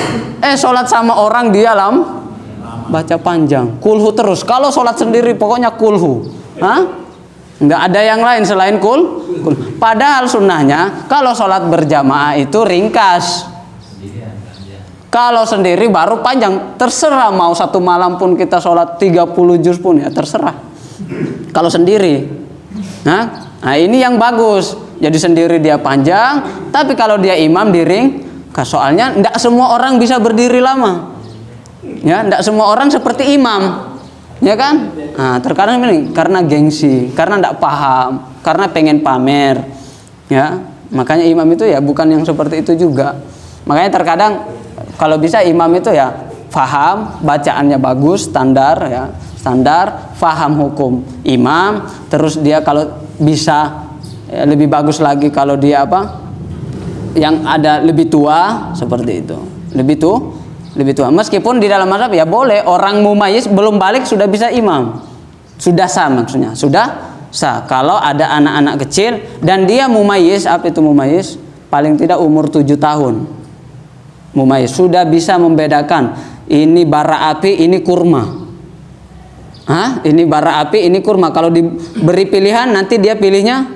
sholat sama orang dia baca panjang, kulhu terus. Kalau sholat sendiri pokoknya kulhu, nggak ada yang lain selain kulhu. Padahal sunnahnya kalau sholat berjamaah itu ringkas. Kalau sendiri baru panjang. Terserah mau satu malam pun kita sholat 30 juz pun ya terserah. Kalau sendiri, nah ini yang bagus. Jadi sendiri dia panjang, tapi kalau dia imam di ringkas. Soalnya nggak semua orang bisa berdiri lama. Ya, tidak semua orang seperti imam, ya kan? Nah, terkadang ini karena gengsi, karena tidak paham, karena pengen pamer, ya. Makanya imam itu ya bukan yang seperti itu juga. Makanya terkadang kalau bisa imam itu ya paham, bacaannya bagus, standar, paham hukum imam. Terus dia kalau bisa ya, lebih bagus lagi kalau dia yang ada lebih tua seperti itu, lebih tua. Meskipun di dalam mazhab ya boleh orang mumayyiz belum balik sudah bisa imam. Sudah sah maksudnya. Sudah sah. Kalau ada anak-anak kecil dan dia mumayyiz, apa itu mumayyiz? Paling tidak umur 7 tahun. Mumayyiz sudah bisa membedakan ini bara api, ini kurma. Ini bara api, ini kurma. Kalau diberi pilihan nanti dia pilihnya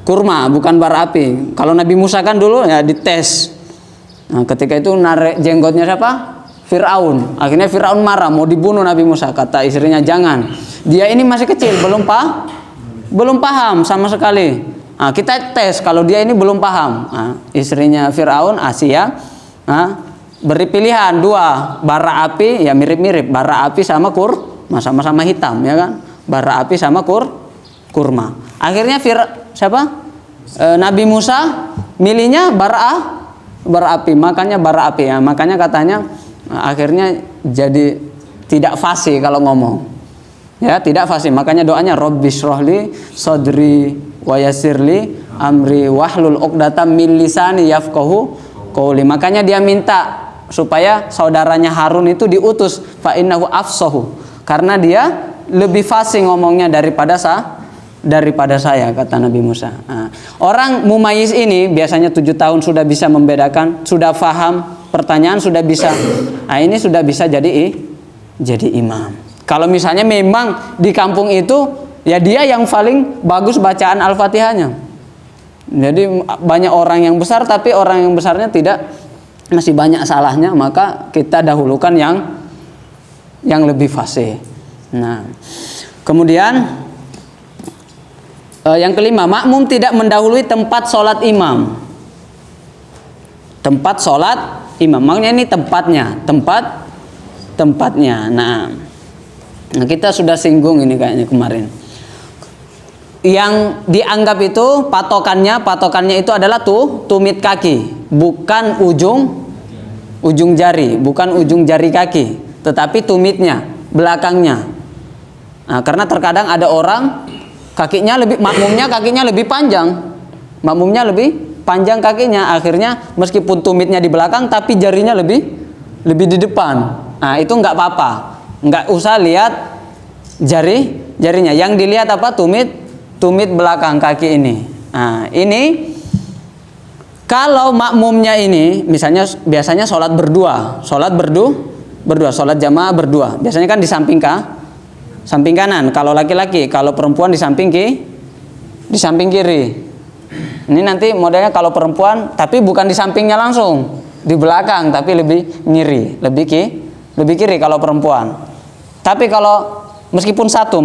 kurma, bukan bara api. Kalau Nabi Musa kan dulu ya dites. Nah, ketika itu narik jenggotnya siapa? Fir'aun. Akhirnya Fir'aun marah, mau dibunuh Nabi Musa. Kata istrinya jangan. Dia ini masih kecil, belum paham sama sekali. Nah, kita tes kalau dia ini belum paham. Nah, istrinya Fir'aun, Asia, beri pilihan 2, bara api, ya mirip-mirip. Bara api sama kurma, sama-sama hitam, ya kan? Bara api sama kurma. Akhirnya Nabi Musa milihnya bara api, makanya bara api ya. Makanya katanya akhirnya jadi tidak fasih kalau ngomong. Ya, tidak fasih. Makanya doanya Rabbishrahli sadri wa yassirli amri wahlul 'uqdatam min lisani yafqahu qouli. Makanya dia minta supaya saudaranya Harun itu diutus fa innahu afsahu. Karena dia lebih fasih ngomongnya daripada saya, kata Nabi Musa. Nah, orang mumayyiz ini biasanya 7 tahun sudah bisa membedakan, sudah paham pertanyaan, sudah bisa. Nah, ini sudah bisa jadi imam. Kalau misalnya memang di kampung itu ya dia yang paling bagus bacaan Al-Fatihahnya. Jadi banyak orang yang besar tapi orang yang besarnya tidak, masih banyak salahnya, maka kita dahulukan yang lebih fasih. Nah, kemudian yang kelima, makmum tidak mendahului tempat sholat imam. Tempat sholat imam, makanya ini tempatnya. Nah, kita sudah singgung ini kayaknya kemarin. yang dianggap itu patokannya itu adalah tumit kaki, bukan ujung jari, bukan ujung jari kaki, tetapi tumitnya, belakangnya. Nah, karena terkadang ada orang makmumnya kakinya lebih panjang kakinya, akhirnya meskipun tumitnya di belakang tapi jarinya lebih di depan. Nah, itu nggak apa-apa, nggak usah lihat jarinya. Yang dilihat apa? Tumit belakang kaki ini. Nah, ini kalau makmumnya ini misalnya biasanya sholat berdua, sholat jamaah berdua. Biasanya kan di samping kanan kalau laki-laki, kalau perempuan di samping kiri. Ini nanti modelnya kalau perempuan tapi bukan di sampingnya langsung, di belakang tapi lebih lebih kiri kalau perempuan. Tapi kalau meskipun satu,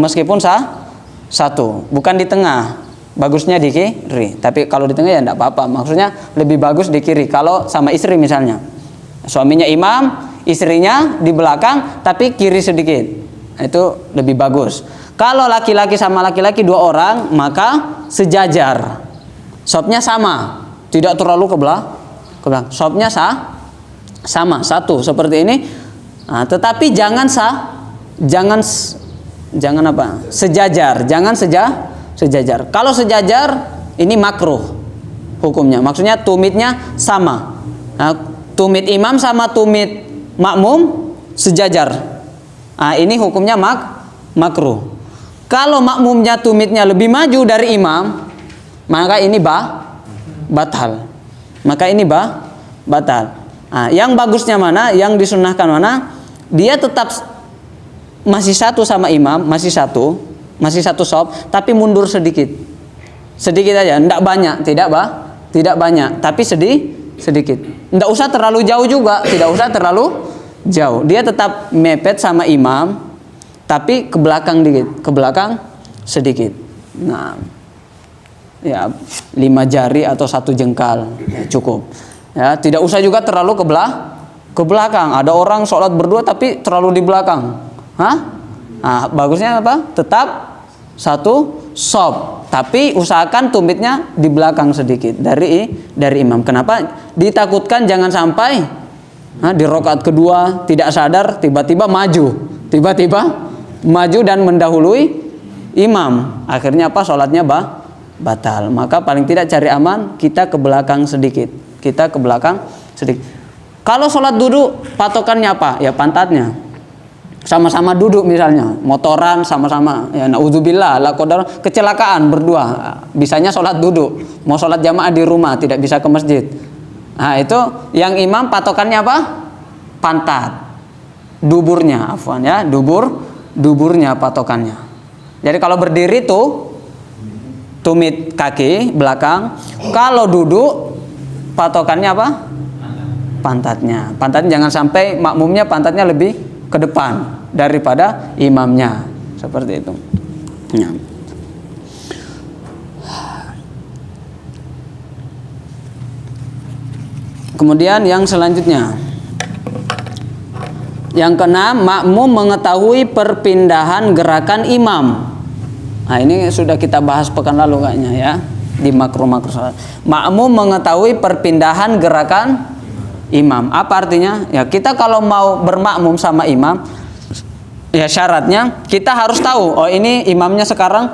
bukan di tengah, bagusnya di kiri. Tapi kalau di tengah ya enggak apa-apa. Maksudnya lebih bagus di kiri. Kalau sama istri misalnya, suaminya imam, istrinya di belakang tapi kiri sedikit, itu lebih bagus. Kalau laki-laki sama laki-laki 2 orang, maka sejajar. Shopnya sama, tidak terlalu ke belakang. Shopnya sama, satu seperti ini. Nah, tetapi jangan sejajar, jangan sejajar. Kalau sejajar ini makruh hukumnya. Maksudnya tumitnya sama. Nah, tumit imam sama tumit makmum sejajar. Nah, ini hukumnya makruh. Kalau makmumnya tumitnya lebih maju dari imam, maka ini batal. Nah, yang bagusnya mana? Yang disunnahkan mana? Dia tetap masih satu sama imam, masih satu shop, tapi mundur sedikit aja, tidak banyak, tidak banyak, tapi sedikit. Tidak usah terlalu jauh juga, tidak usah terlalu jauh. Dia tetap mepet sama imam, tapi ke belakang sedikit. Nah, ya 5 jari atau 1 jengkal ya, cukup. Ya, tidak usah juga terlalu ke belakang. Ada orang sholat berdua tapi terlalu di belakang. Nah, bagusnya apa? Tetap satu shop, tapi usahakan tumitnya di belakang sedikit dari imam. Kenapa? Ditakutkan jangan sampai di rakaat kedua tidak sadar tiba-tiba maju dan mendahului imam. Akhirnya apa? Sholatnya batal. Maka paling tidak cari aman, kita ke belakang sedikit. Kalau sholat duduk, patokannya apa? Ya pantatnya. Sama-sama duduk misalnya, motoran sama-sama. Ya naudzubillah, la qadar kecelakaan berdua. Bisanya sholat duduk. Mau sholat jamaah di rumah, tidak bisa ke masjid. Nah, itu yang imam patokannya apa? Pantat. Duburnya, afwan ya, duburnya patokannya. Jadi kalau berdiri tuh tumit kaki belakang, kalau duduk patokannya apa? Pantatnya jangan sampai makmumnya pantatnya lebih ke depan daripada imamnya, seperti itu. Ya. Kemudian yang selanjutnya, yang keenam, makmum mengetahui perpindahan gerakan imam. Nah, ini sudah kita bahas pekan lalu kayaknya ya, di makro salat. Makmum mengetahui perpindahan gerakan imam. Apa artinya? Ya, kita kalau mau bermakmum sama imam, ya syaratnya kita harus tahu, oh ini imamnya sekarang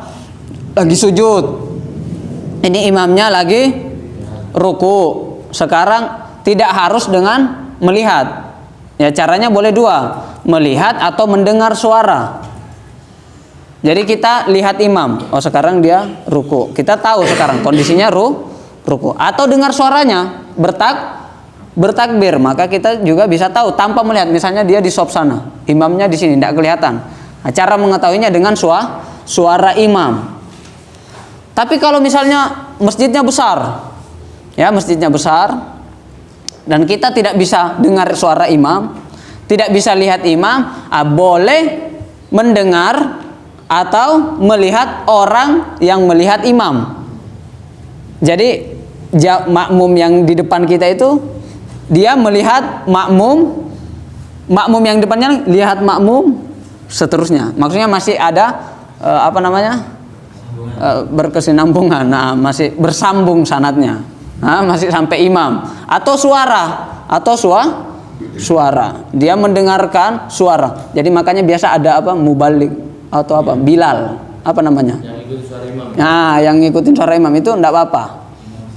lagi sujud, ini imamnya lagi ruku. Sekarang tidak harus dengan melihat. Ya, caranya boleh 2, melihat atau mendengar suara. Jadi kita lihat imam, oh sekarang dia ruku, kita tahu sekarang kondisinya ruku, atau dengar suaranya bertakbir, maka kita juga bisa tahu tanpa melihat. Misalnya dia di shop sana, imamnya di sini, tidak kelihatan. Nah, cara mengetahuinya dengan suara imam. Tapi kalau misalnya masjidnya besar, dan kita tidak bisa dengar suara imam, tidak bisa lihat imam, boleh mendengar atau melihat orang yang melihat imam. Jadi makmum yang di depan kita itu, dia melihat makmum yang depannya lihat makmum, seterusnya. Maksudnya masih ada berkesinambungan, nah masih bersambung sanadnya, nah, masih sampai imam. Atau suara, dia mendengarkan suara. Jadi makanya biasa ada apa, mubalik atau apa, Bilal, apa namanya? Yang ikutin suara imam. Nah, yang ngikutin suara imam itu enggak apa-apa.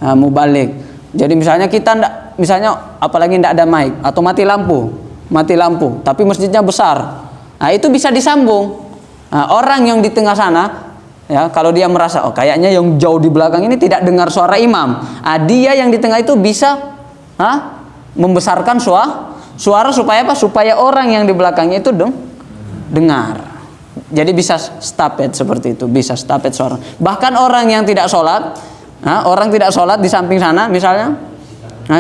Nah, mubalik. Jadi misalnya kita enggak, misalnya apalagi enggak ada mic atau mati lampu, tapi masjidnya besar. Nah, itu bisa disambung. Nah, orang yang di tengah sana, ya, kalau dia merasa oh kayaknya yang jauh di belakang ini tidak dengar suara imam, dia yang di tengah itu bisa membesarkan suara supaya apa? Supaya orang yang di belakangnya itu dengar. Jadi bisa stafet seperti itu, bisa stafet suara. Bahkan orang yang tidak sholat, di samping sana misalnya,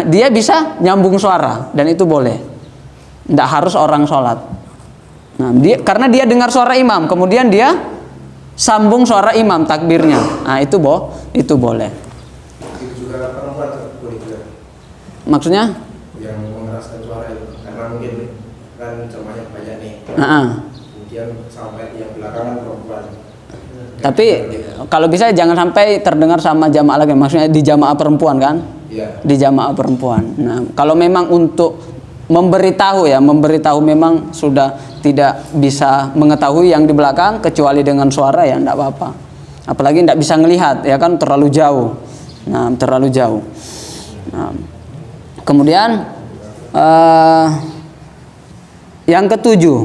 dia bisa nyambung suara dan itu boleh. Tidak harus orang sholat. Nah, karena dia dengar suara imam, kemudian dia sambung suara imam takbirnya. Nah, itu boleh. Itu juga perempuan boleh juga. Maksudnya? Yang mengeraskan suara itu, karena mungkin kan jamaahnya banyak nih. Kemudian sampai yang belakangan perempuan. Tapi kalau bisa jangan sampai terdengar sama jamaah lagi. Maksudnya di jamaah perempuan kan? Iya. Di jamaah perempuan. Nah, kalau memang untuk memberitahu memang sudah tidak bisa mengetahui yang di belakang kecuali dengan suara, ya enggak apa-apa. Apalagi enggak bisa ngelihat, ya kan, terlalu jauh. Nah, terlalu jauh. Nah, kemudian yang ketujuh,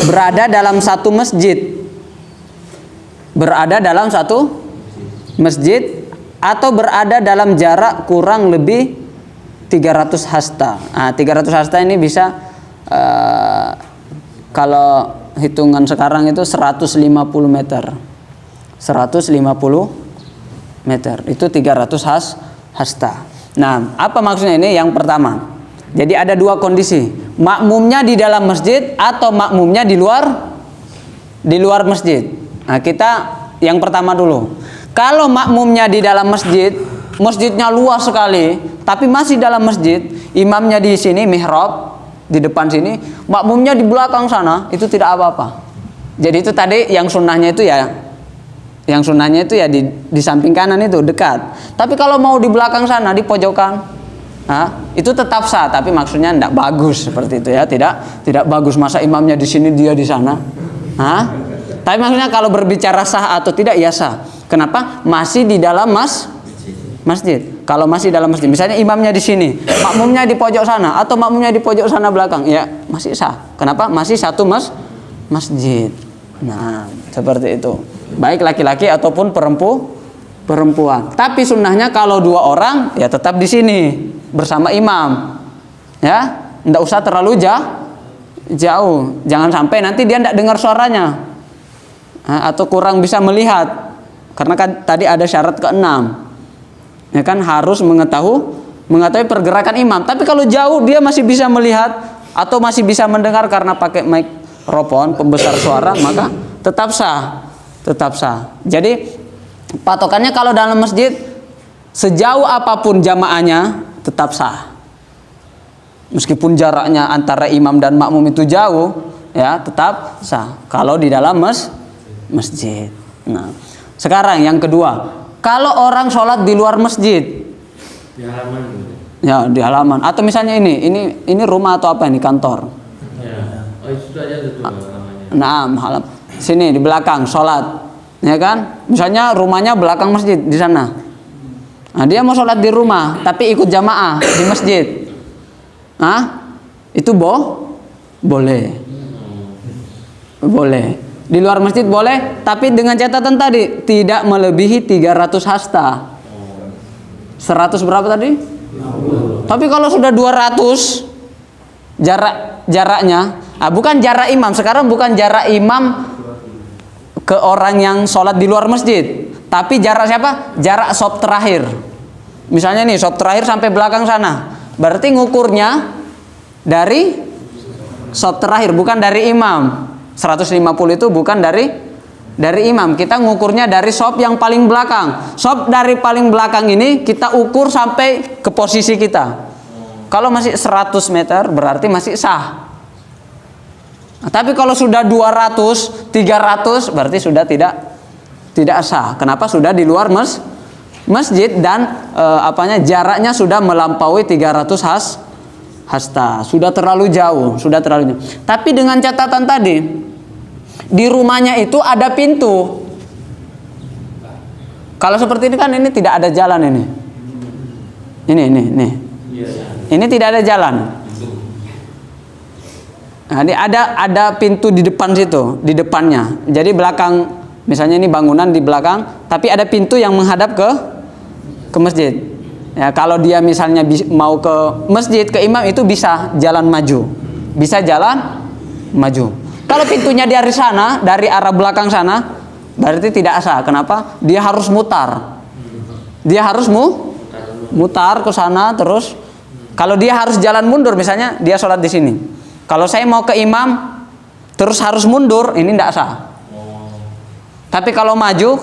berada dalam satu masjid atau berada dalam jarak kurang lebih 300 hasta. Nah, 300 hasta ini bisa kalau hitungan sekarang itu 150 meter. 150 meter itu 300 hasta. Nah, apa maksudnya ini? Yang pertama, jadi ada dua kondisi, makmumnya di dalam masjid atau makmumnya di luar masjid. Nah, kita yang pertama dulu. Kalau makmumnya di dalam masjid, masjidnya luas sekali, tapi masih dalam masjid, imamnya di sini mihrab di depan sini, makmumnya di belakang sana, itu tidak apa-apa. Jadi itu tadi yang sunnahnya itu ya di samping kanan itu dekat. Tapi kalau mau di belakang sana, di pojokan, itu tetap sah, tapi maksudnya tidak bagus seperti itu ya, tidak bagus. Masa imamnya di sini, dia di sana. Tapi maksudnya kalau berbicara sah atau tidak, ya sah. Kenapa? Masih di dalam masjid. Kalau masih dalam masjid, misalnya imamnya di sini, makmumnya di pojok sana, atau makmumnya di pojok sana belakang, ya masih sah. Kenapa? Masih satu masjid. Nah, seperti itu. Baik laki-laki ataupun perempuan. Tapi sunnahnya kalau dua orang, ya tetap di sini bersama imam. Ya, tidak usah terlalu jauh. Jangan sampai nanti dia tidak dengar suaranya, atau kurang bisa melihat. Karena kan tadi ada syarat ke-6. Ya kan, harus mengetahui pergerakan imam. Tapi kalau jauh dia masih bisa melihat atau masih bisa mendengar karena pakai mikrofon pembesar suara, maka tetap sah. Jadi patokannya kalau dalam masjid, sejauh apapun jamaahnya tetap sah. Meskipun jaraknya antara imam dan makmum itu jauh, ya tetap sah kalau di dalam masjid. Nah, sekarang yang kedua, kalau orang sholat di luar masjid, Di halaman gitu. ya di halaman, atau misalnya ini rumah atau apa ini, kantor. Ya. Oh, itu aja tuh halamannya. Nah, sini di belakang sholat, ya kan? Misalnya rumahnya belakang masjid di sana. Nah, dia mau sholat di rumah, tapi ikut jamaah di masjid. Itu boleh. Di luar masjid boleh, tapi dengan catatan tadi tidak melebihi 300 hasta. 100 berapa tadi? 50. Tapi kalau sudah 200 jaraknya, bukan jarak imam. Sekarang bukan jarak imam ke orang yang sholat di luar masjid, tapi jarak siapa? Jarak shop terakhir. Misalnya nih, shop terakhir sampai belakang sana, berarti ngukurnya dari shop terakhir, bukan dari imam. 150 itu bukan dari imam. Kita ngukurnya dari shop yang paling belakang. Shop dari paling belakang ini kita ukur sampai ke posisi kita. Kalau masih 100 meter berarti masih sah. Tapi kalau sudah 200, 300 berarti sudah tidak tidak sah. Kenapa? Sudah di luar masjid dan jaraknya sudah melampaui 300 hasta. Sudah terlalu jauh. Tapi dengan catatan tadi, di rumahnya itu ada pintu. Kalau seperti ini kan ini tidak ada jalan ini. Ini. Ini tidak ada jalan. Nah, ini ada pintu di depan situ, di depannya. Jadi belakang, misalnya ini bangunan di belakang, tapi ada pintu yang menghadap ke masjid. Ya, kalau dia misalnya mau ke masjid, ke imam itu bisa jalan maju. Kalau pintunya dari sana, dari arah belakang sana, berarti tidak sah. Kenapa? Dia harus mutar. Dia harus mutar ke sana terus. Kalau dia harus jalan mundur, misalnya dia sholat di sini. Kalau saya mau ke imam terus harus mundur, ini tidak sah. Tapi kalau maju,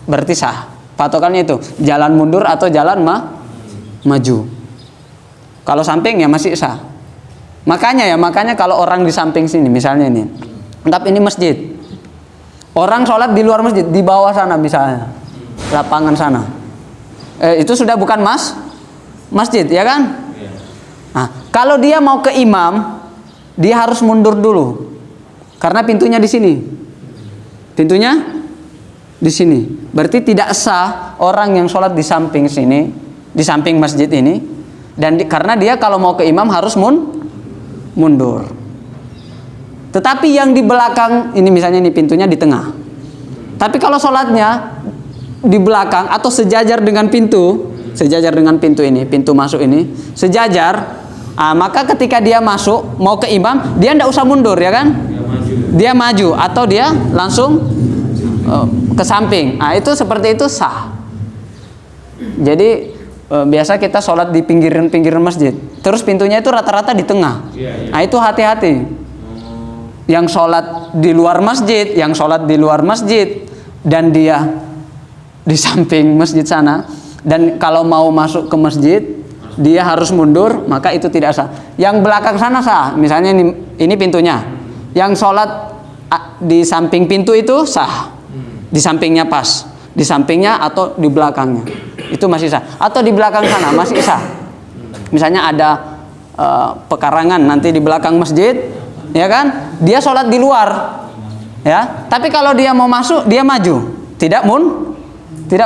berarti sah. Patokannya itu jalan mundur atau jalan maju. Kalau samping ya masih sah. Makanya kalau orang di samping sini, misalnya ini, tapi ini masjid. Orang sholat di luar masjid, di bawah sana misalnya, lapangan sana. Itu sudah bukan masjid, ya kan? Nah, kalau dia mau ke imam, dia harus mundur dulu, karena pintunya di sini. Berarti tidak sah orang yang sholat di samping sini, di samping masjid ini, dan karena dia kalau mau ke imam harus mundur. Tetapi yang di belakang ini, misalnya ini pintunya di tengah. Tapi kalau sholatnya di belakang atau sejajar dengan pintu ini, pintu masuk ini sejajar, maka ketika dia masuk mau ke imam, dia tidak usah mundur, ya kan? Dia maju atau dia langsung ke samping. Itu seperti itu sah. Jadi biasa kita sholat di pinggiran masjid, terus pintunya itu rata-rata di tengah. Nah, itu hati-hati. Yang sholat di luar masjid, dan dia di samping masjid sana, dan kalau mau masuk ke masjid dia harus mundur, maka itu tidak sah. Yang belakang sana sah. Misalnya ini pintunya, yang sholat di samping pintu itu sah, di sampingnya pas, di sampingnya atau di belakangnya itu masih sah, atau di belakang sana masih sah. Misalnya ada pekarangan nanti di belakang masjid, ya kan? Dia sholat di luar, ya. Tapi kalau dia mau masuk, dia maju, tidak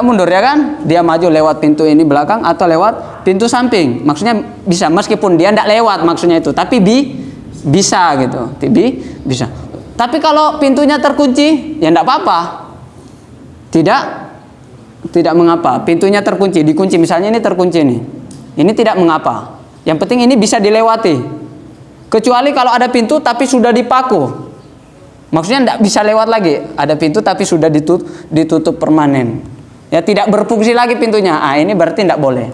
mundur, ya kan? Dia maju lewat pintu ini belakang atau lewat pintu samping. Maksudnya bisa, meskipun dia tidak lewat, maksudnya itu. Tapi bisa gitu, bisa. Tapi kalau pintunya terkunci, ya tidak apa-apa. Tidak mengapa. Pintunya dikunci. Misalnya ini terkunci nih. Ini tidak mengapa. Yang penting ini bisa dilewati. Kecuali kalau ada pintu tapi sudah dipaku, maksudnya tidak bisa lewat lagi. Ada pintu tapi sudah ditutup permanen, ya tidak berfungsi lagi pintunya. Ini berarti tidak boleh.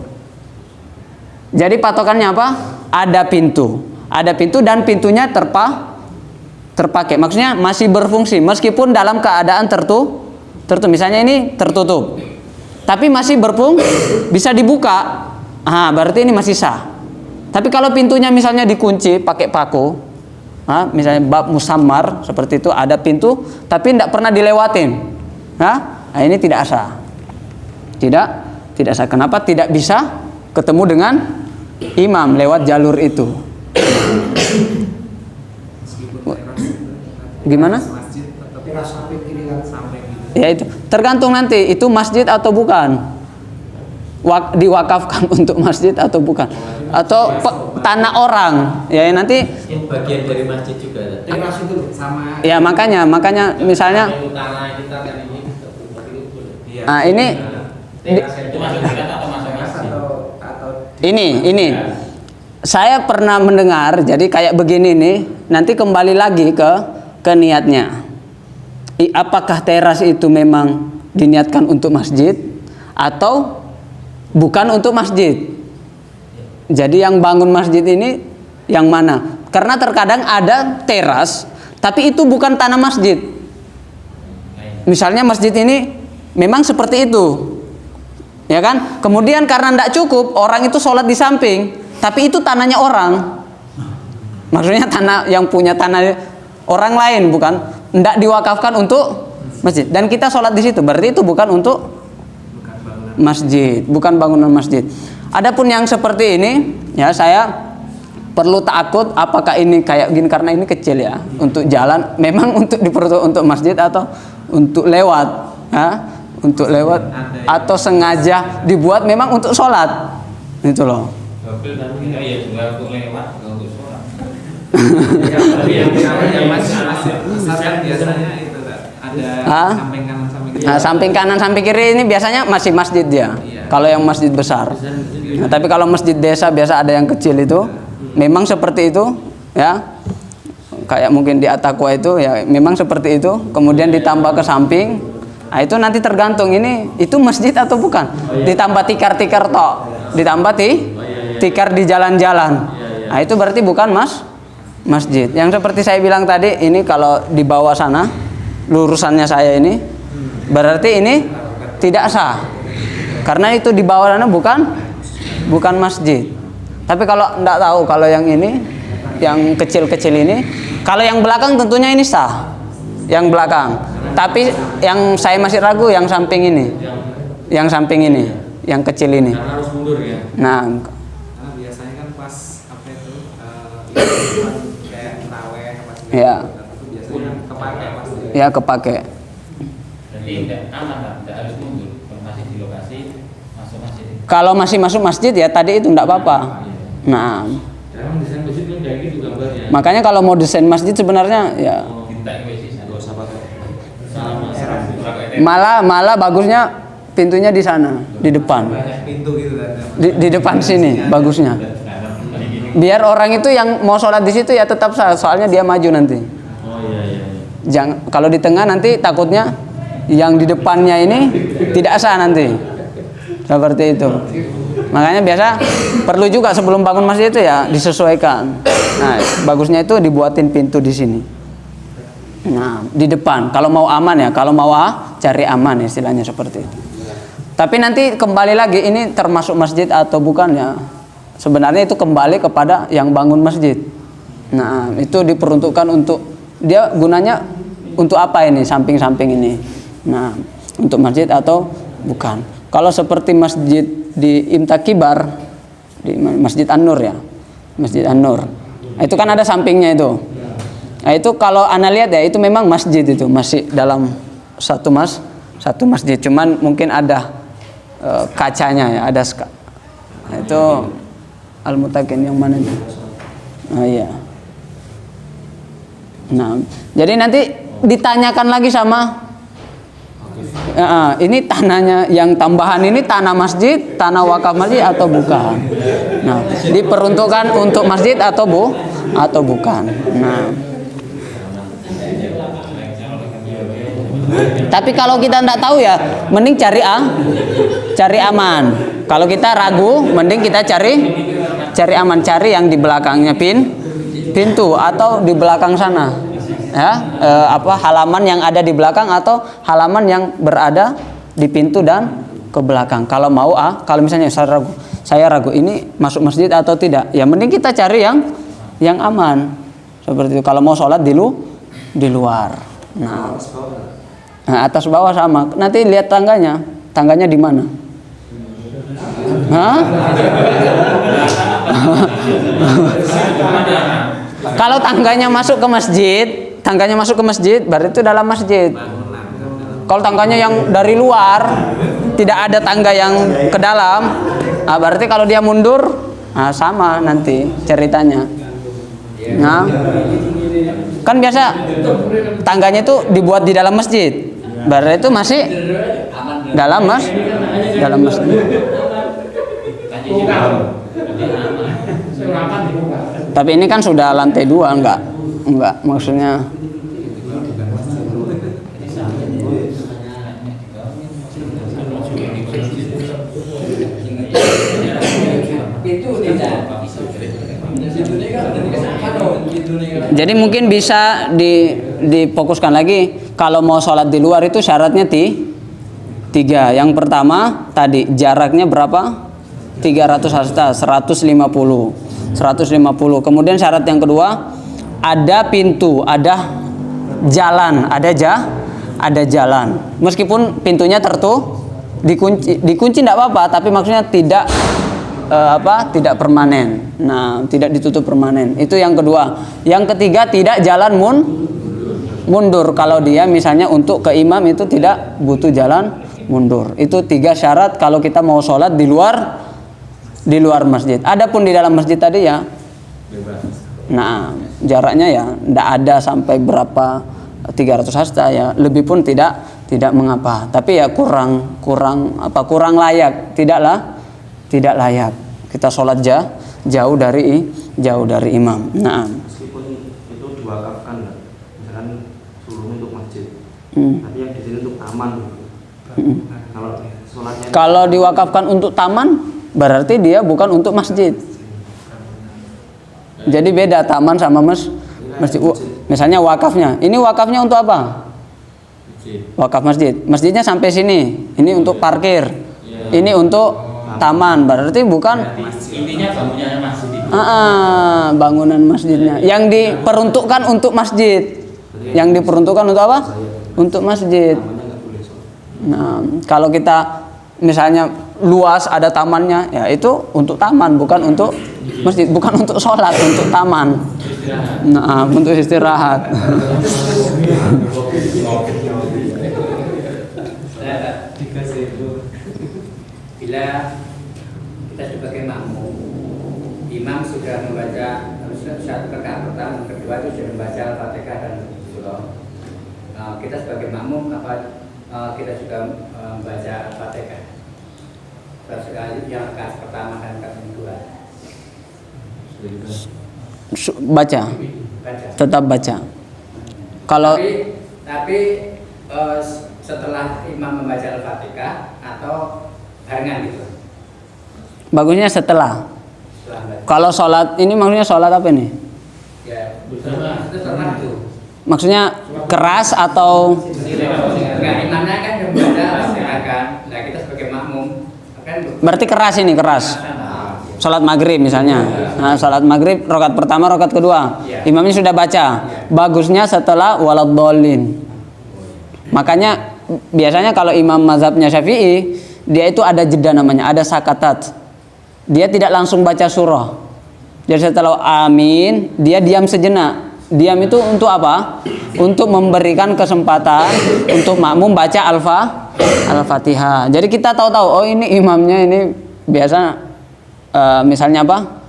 Jadi patokannya apa? Ada pintu dan pintunya terpakai. Maksudnya masih berfungsi meskipun dalam keadaan tertutup. Misalnya ini tertutup, tapi masih berfungsi, bisa dibuka. Berarti ini masih sah. Tapi kalau pintunya misalnya dikunci pakai paku, misalnya bab musammar seperti itu, ada pintu tapi tidak pernah dilewatin, ini tidak sah. Tidak sah. Kenapa? Tidak bisa ketemu dengan imam lewat jalur itu. Gimana? Ya itu tergantung nanti itu masjid atau bukan. Diwakafkan untuk masjid atau bukan, atau tanah orang, ya nanti yang bagian dari masjid juga ada. Teras itu sama. Ya makanya misalnya ini saya pernah mendengar, jadi kayak begini nih, nanti kembali lagi ke niatnya. Apakah teras itu memang diniatkan untuk masjid atau bukan untuk masjid? Jadi yang bangun masjid ini yang mana? Karena terkadang ada teras tapi itu bukan tanah masjid. Misalnya masjid ini memang seperti itu, ya kan? Kemudian karena tidak cukup, orang itu sholat di samping, tapi itu tanahnya orang. Maksudnya tanah yang punya tanah orang lain, bukan? Tidak diwakafkan untuk masjid. Dan kita sholat di situ, berarti itu bukan untuk masjid, bukan bangunan masjid. Adapun yang seperti ini, ya saya perlu takut apakah ini kayak gini karena ini kecil ya untuk jalan, memang untuk diperuntukkan untuk masjid atau untuk lewat, ya, untuk lewat atau sengaja dibuat memang untuk sholat, itu loh. Mobil tapi ya juga untuk lewat, nggak untuk sholat. Tapi yang masih besar kan biasanya itu ada samping kanan samping kiri. Nah, samping kanan samping kiri ini biasanya masih masjid dia. Kalau yang masjid besar. Nah, tapi kalau masjid desa biasa ada yang kecil itu, memang seperti itu, ya. Kayak mungkin di Attaqwa itu ya memang seperti itu, kemudian ditambah ke samping. Nah, itu nanti tergantung ini itu masjid atau bukan. Ditambah tikar-tikar tok, ditambah tikar di jalan-jalan. Nah, itu berarti bukan masjid. Yang seperti saya bilang tadi, ini kalau di bawah sana lurusannya saya ini berarti ini tidak sah. Karena itu di bawah sana bukan masjid. Tapi kalau enggak tahu kalau yang ini yang kecil-kecil ini, kalau yang belakang tentunya ini sah. Yang belakang. Tapi yang saya masih ragu yang samping ini. Yang samping ini, yang kecil ini. Karena harus mundur ya. Nah, Karena biasanya kan pas apa itu kayak taraweh pas ya. itu biasanya kepake pas Ya kepake. Jadi tidak aman lah, tidak harus mundur. Kalau masih di lokasi masuk masjid. Kalau masih masuk masjid ya tadi itu enggak apa-apa. Nah, Emang desain masjid kan kayak gitu gambarnya. makanya kalau mau desain masjid sebenarnya ya Kita sih Dua sahabat. sama malah bagusnya pintunya di sana, di depan. pintu gitu kan. Di depan sini bagusnya. Biar orang itu yang mau sholat di situ ya tetap sah, soalnya dia maju nanti. Oh iya. Jangan kalau di tengah nanti takutnya yang di depannya ini tidak sah nanti. Seperti itu. Makanya biasa perlu juga sebelum bangun masjid itu ya disesuaikan. Nah, bagusnya itu dibuatin pintu di sini. Nah, di depan. Kalau mau aman ya, kalau mau cari aman istilahnya seperti itu. Tapi nanti kembali lagi ini termasuk masjid atau bukan ya. Sebenarnya itu kembali kepada yang bangun masjid. Nah, itu diperuntukkan untuk dia gunanya untuk apa ini samping-samping ini. Nah, untuk masjid atau bukan. Kalau seperti masjid di Imtakibar, di Masjid An-Nur ya, Masjid An-Nur. Nah, itu kan ada sampingnya itu. Nah, itu kalau Anda lihat ya itu memang masjid itu masih dalam satu masjid. Cuman mungkin ada kacanya ya, ada nah, itu Al-Mutakin yang mana itu? Nah, iya. Nah, jadi nanti ditanyakan lagi sama ini tanahnya yang tambahan ini tanah masjid, tanah wakaf masjid atau bukan? Nah, diperuntukkan untuk masjid atau bukan? Nah, tapi kalau kita tidak tahu ya, mending cari aman. Kalau kita ragu, mending kita cari aman, cari yang di belakangnya pintu atau di belakang sana. Ya, halaman yang ada di belakang atau halaman yang berada di pintu dan ke belakang. Kalau mau kalau misalnya saya ragu ini masuk masjid atau tidak, ya mending kita cari yang aman. Seperti itu. Kalau mau sholat di luar. Nah, atas bawah sama. Nanti lihat tangganya di mana? Hah? Kalau tangganya masuk ke masjid, berarti itu dalam masjid. Kalau tangganya yang dari luar, tidak ada tangga yang ke dalam, berarti kalau dia mundur, sama nanti ceritanya. Nah, kan biasa tangganya itu dibuat di dalam masjid, berarti itu masih dalam masjid. Tapi ini kan sudah lantai 2, enggak maksudnya. Jadi mungkin bisa difokuskan lagi kalau mau sholat di luar itu syaratnya 3. Yang pertama tadi jaraknya berapa? 300 hasta, 150. Kemudian syarat yang kedua ada pintu, ada jalan, ada ada jalan. Meskipun pintunya dikunci tidak apa-apa, tapi maksudnya tidak tidak permanen. Nah, tidak ditutup permanen. Itu yang kedua. Yang ketiga, tidak jalan mundur. Kalau dia misalnya untuk ke imam itu tidak butuh jalan mundur. Itu 3 syarat kalau kita mau sholat di luar masjid. Adapun di dalam masjid tadi ya, nah jaraknya ya tidak ada sampai berapa 300 hasta ya, lebih pun tidak mengapa. Tapi ya kurang layak, tidak layak kita sholat jauh dari imam. Nah, meskipun itu diwakafkan, misalkan sebelum untuk masjid, tapi yang di sini untuk taman. Kalau sholatnya kalau diwakafkan untuk taman, berarti dia bukan untuk masjid. Jadi beda taman sama masjid. Misalnya wakafnya, ini wakafnya untuk apa? Wakaf masjid. Masjidnya sampai sini, ini untuk parkir, ini untuk taman, berarti bukan. Intinya bangunannya masjid itu. Bangunan masjidnya yang diperuntukkan untuk masjid. Yang diperuntukkan untuk apa? Untuk masjid. Nah, kalau kita misalnya luas ada tamannya, ya itu untuk taman, bukan untuk masjid, bukan untuk sholat, untuk taman. Nah, untuk istirahat. Bila kita sebagai makmum, imam sudah membaca satu rakaat pertama, kedua itu sudah membaca Al-Fatihah dan surah. Kita sebagai makmum kita sudah membaca Al-Fatihah. Sekali yang rakaat pertama dan rakaat kedua. Baca. Tetap baca. Kalau tapi setelah imam membaca Al-Fatihah atau barengan gitu. Bagusnya setelah. Kalau sholat ini maksudnya sholat apa nih? Ya, setelah itu. Maksudnya keras atau? Enggak, imamnya kan membaca Al-Fatihah kan. Nah, kita sebagai makmum kan. Berarti keras ini, keras. Sholat maghrib misalnya. Nah, sholat maghrib rakaat pertama, rakaat kedua. Imamnya sudah baca. Bagusnya setelah waladhdallin. Makanya biasanya kalau imam mazhabnya Syafi'i, dia itu ada jeda namanya, ada sakatat. Dia tidak langsung baca surah. Jadi setelah amin, dia diam sejenak. Diam itu untuk apa? Untuk memberikan kesempatan untuk makmum baca Al-Fatihah. Jadi kita tahu, oh ini imamnya ini biasa misalnya apa?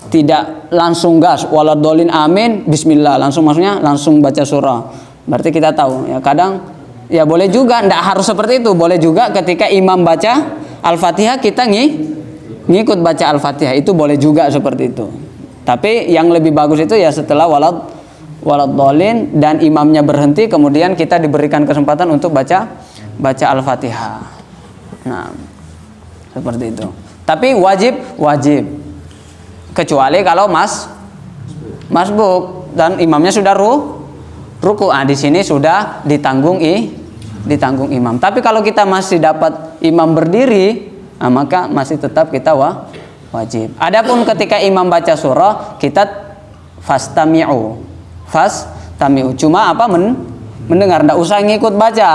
Tidak langsung gas, waladhdallin amin, bismillah, maksudnya langsung baca surah. Berarti kita tahu ya, kadang ya boleh juga, tidak harus seperti itu. Boleh juga ketika imam baca Al-Fatihah kita ngikut baca Al-Fatihah, itu boleh juga seperti itu. Tapi yang lebih bagus itu ya setelah waladhdallin dan imamnya berhenti, kemudian kita diberikan kesempatan untuk baca Al-Fatihah. Nah, seperti itu. Tapi wajib. Kecuali kalau masbuk dan imamnya sudah ruku. Di sini sudah ditanggung imam. Tapi kalau kita masih dapat imam berdiri, maka masih tetap kita wajib. Adapun ketika imam baca surah, kita fastami'u. Cuma apa? Mendengar, enggak usah ngikut baca.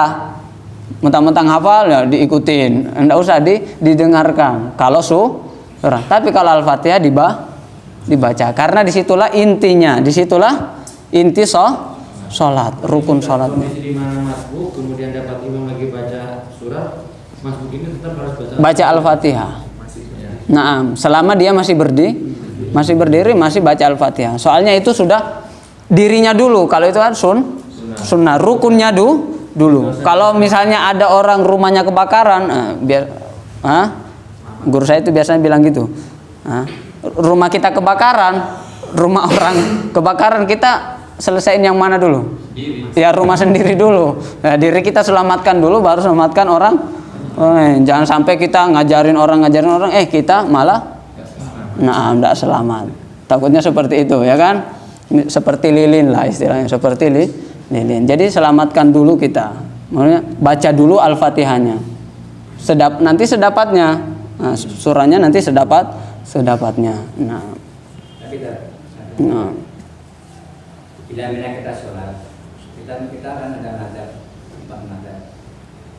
Mentang-mentang hafal ya diikutin, enggak usah didengarkan. Kalau surah. Tapi kalau Al-Fatihah dibaca, karena disitulah intinya, inti sholat, rukun sholatnya. Di mana masbuk kemudian dapat imam lagi baca surah, masbuk ini tetap harus baca Al-Fatihah. Nah, selama dia masih berdiri masih baca Al-Fatihah. Soalnya itu sudah dirinya dulu. Kalau itu kan sunnah, rukunnya dulu. Kalau misalnya ada orang rumahnya kebakaran, guru saya itu biasanya bilang gitu. Rumah kita kebakaran, rumah orang kebakaran, kita selesaiin yang mana dulu? Ya rumah sendiri dulu. Nah, diri kita selamatkan dulu, baru selamatkan orang. Jangan sampai kita ngajarin orang, kita malah enggak selamat. Takutnya seperti itu, ya kan? Seperti lilin lah istilahnya, seperti lilin. Jadi selamatkan dulu kita. Maksudnya baca dulu Al-Fatihahnya. Nanti sedapatnya. Nah, surahnya nanti sedapatnya. Bila kita sholat, kita kan ada nadzar. empat mazhab.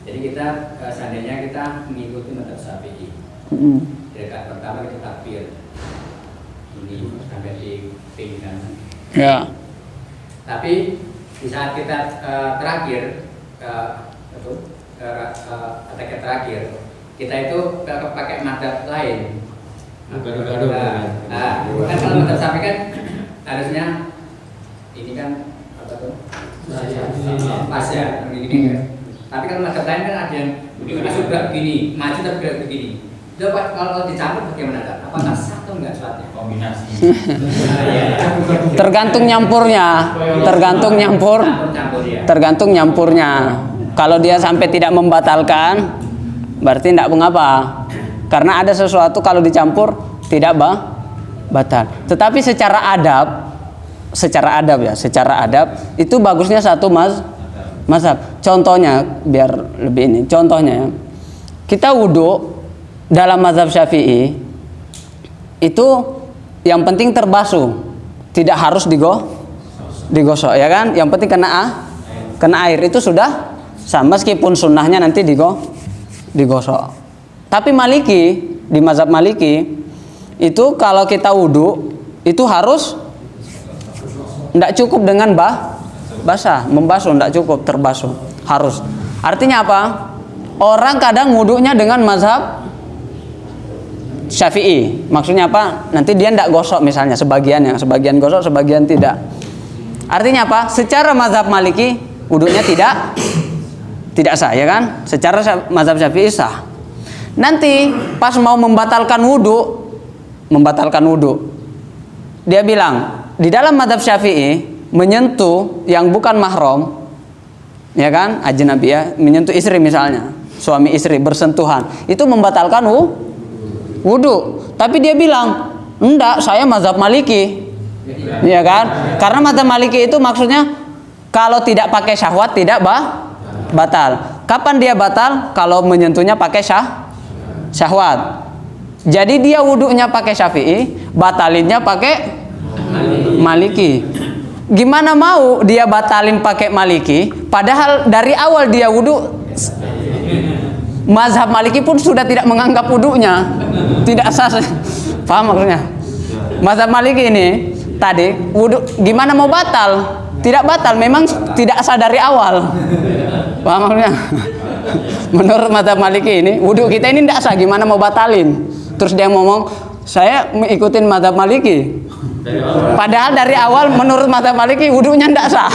Jadi kita seandainya kita mengikuti mazhab Syafi'i, di rakaat pertama kita takbir ini sampai di pinggang. Ya. Tapi di saat kita terakhir attack terakhir, kita itu pakai mazhab lain. Gado-gado. Nah, kan kalau mazhab Syafi'i kan harusnya ini kan apa tuh? Pas ya, begini kan. Tapi kalau mazhab lain kan ada yang masuk gak begini, maju tapi gak begini. Coba kalau dicampur bagaimana? Apakah sah atau enggak sholatnya? Kombinasi. Tergantung nyampurnya, tergantung nyampurnya. Kalau dia sampai tidak membatalkan, berarti tidak mengapa. Karena ada sesuatu kalau dicampur tidak batal. Tetapi secara adab itu bagusnya satu mazhab. Contohnya biar lebih ini. Contohnya kita wudhu dalam mazhab Syafi'i itu yang penting terbasuh, tidak harus digosok, ya kan? Yang penting kena air itu sudah sah, meskipun sunnahnya nanti digosok. Tapi Maliki, di mazhab Maliki itu kalau kita wudhu itu harus tidak cukup dengan basah, membasuh tidak cukup, terbasuh harus. Artinya apa? Orang kadang wudhunya dengan mazhab Syafi'i, maksudnya apa? Nanti dia tidak gosok misalnya, sebagian gosok, sebagian tidak. Artinya apa? Secara mazhab Maliki wudhunya tidak sah, ya kan? Secara mazhab Syafi'i sah. Nanti pas mau membatalkan wudhu, dia bilang di dalam mazhab Syafi'i menyentuh yang bukan mahram, ya kan? Ajnabi ya, menyentuh istri misalnya, suami istri bersentuhan, itu membatalkan wudhu. Tapi dia bilang enggak, saya mazhab Maliki, ya kan? Karena mazhab Maliki itu maksudnya kalau tidak pakai syahwat tidak batal. Kapan dia batal? Kalau menyentuhnya pakai syahwat. Jadi dia wudhunya pakai Syafi'i, batalinnya pakai Maliki. Gimana mau dia batalin pakai Maliki, padahal dari awal dia wudhu mazhab Maliki pun sudah tidak menganggap wudhunya tidak sah. Paham maksudnya? Mazhab Maliki ini tadi wudhu gimana mau batal? Tidak batal, memang tidak sah dari awal. Paham maksudnya? Menurut mazhab Maliki ini wudhu kita ini tidak sah, gimana mau batalin? Terus dia ngomong saya mengikutin mazhab Maliki, padahal dari awal menurut mazhab Maliki wudhunya tidak sah.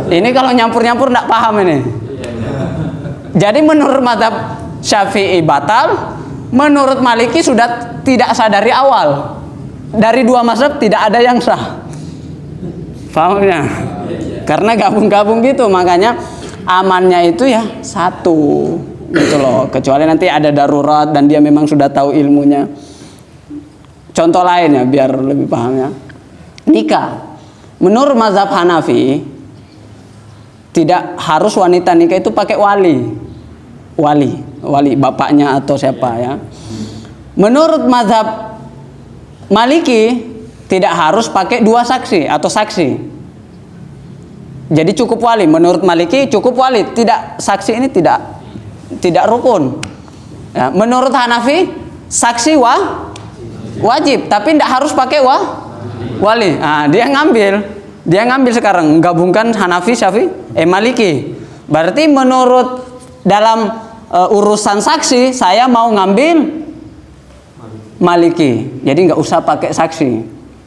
Ini kalau nyampur-nyampur tidak paham ini. Jadi menurut mazhab Syafi'i batal, menurut Maliki sudah tidak sah dari awal. Dari dua mazhab tidak ada yang sah. Pahamnya? Karena gabung-gabung gitu, makanya amannya itu ya satu, gitu loh. Kecuali nanti ada darurat dan dia memang sudah tahu ilmunya. Contoh lainnya biar lebih pahamnya. Nikah. Menurut mazhab Hanafi tidak harus wanita nikah itu pakai wali bapaknya atau siapa ya. Menurut mazhab Maliki tidak harus pakai dua saksi atau saksi. Jadi cukup wali. Menurut Maliki cukup wali, tidak saksi ini tidak rukun. Ya, menurut Hanafi saksi wajib, tapi tidak harus pakai wali. Nah, dia ngambil sekarang gabungkan Hanafi, Syafi'i, Maliki. Berarti menurut dalam urusan saksi saya mau ngambil Maliki. Jadi nggak usah pakai saksi.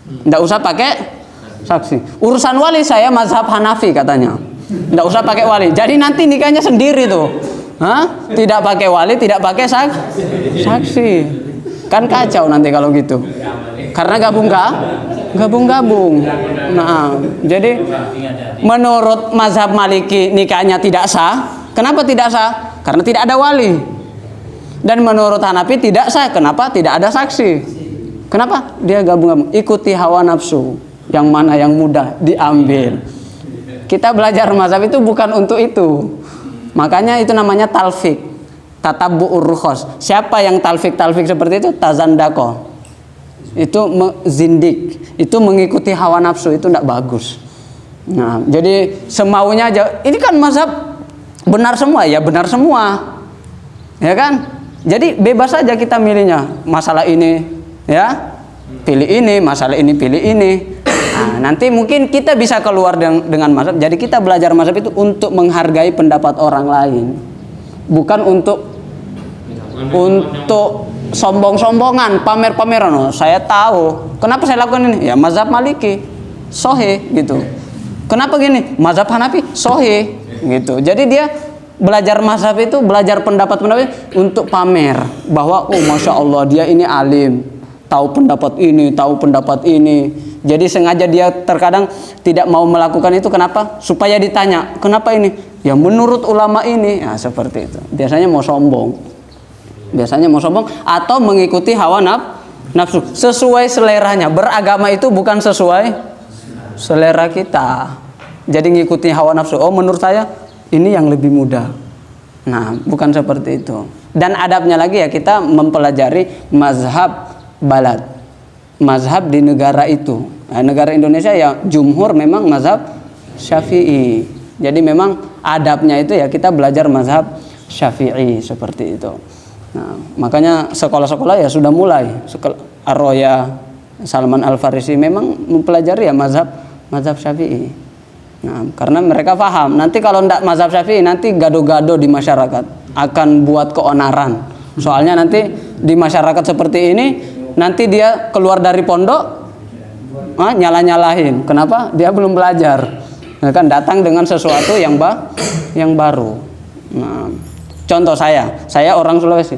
Nggak usah pakai saksi. Urusan wali saya mazhab Hanafi katanya. Nggak usah pakai wali. Jadi nanti nikahnya sendiri tuh. Tidak pakai wali, tidak pakai saksi. Kan kacau nanti kalau gitu. Karena gabung-gabung. Nah, jadi menurut mazhab Maliki nikahnya tidak sah. Kenapa tidak sah? Karena tidak ada wali. Dan menurut Hanafi tidak sah. Kenapa? Tidak ada saksi. Kenapa? Dia gabung-gabung. Ikuti hawa nafsu. Yang mana yang mudah diambil. Kita belajar mazhab itu bukan untuk itu. Makanya itu namanya talfik. Tatabbu'ur rukhos. Siapa yang talfik seperti itu? Tazandako. Itu zindik. Itu mengikuti hawa nafsu. Itu tidak bagus. Nah, jadi semaunya aja. Ini kan mazhab benar semua, ya benar semua. Ya kan? Jadi bebas saja kita milihnya. Masalah ini ya pilih ini, masalah ini pilih ini. Nah, nanti mungkin kita bisa keluar dengan mazhab. Jadi kita belajar mazhab itu untuk menghargai pendapat orang lain, bukan untuk sombong-sombongan, pamer-pameran. Oh, saya tahu. Kenapa saya lakukan ini? Ya mazhab Maliki, sahih gitu. Kenapa gini? Mazhab Hanafi, sahih gitu. Jadi dia belajar mazhab itu, belajar pendapat-pendapat untuk pamer bahwa oh masya Allah dia ini alim, tahu pendapat ini, tahu pendapat ini. Jadi sengaja dia terkadang tidak mau melakukan itu. Kenapa? Supaya ditanya kenapa ini? Ya menurut ulama ini. Nah, seperti itu. Biasanya mau sombong. Atau mengikuti hawa nafsu sesuai seleranya. Beragama itu bukan sesuai selera kita. Jadi ngikuti hawa nafsu. Oh menurut saya ini yang lebih mudah. Nah, bukan seperti itu. Dan adabnya lagi ya kita mempelajari mazhab balad, mazhab di negara itu. Nah, negara Indonesia ya jumhur memang mazhab Syafi'i. Jadi memang adabnya itu ya kita belajar mazhab Syafi'i seperti itu. Nah, makanya sekolah-sekolah ya sudah mulai. Ar-Roya, Salman Al-Farisi memang mempelajari ya mazhab Syafi'i. Nah, karena mereka paham nanti kalau tidak mazhab Syafi'i nanti gado-gado di masyarakat, akan buat keonaran. Soalnya nanti di masyarakat seperti ini nanti dia keluar dari pondok nyalah-nyalahin. Kenapa? Dia belum belajar. Nah, kan datang dengan sesuatu yang baru. Nah, contoh saya orang Sulawesi.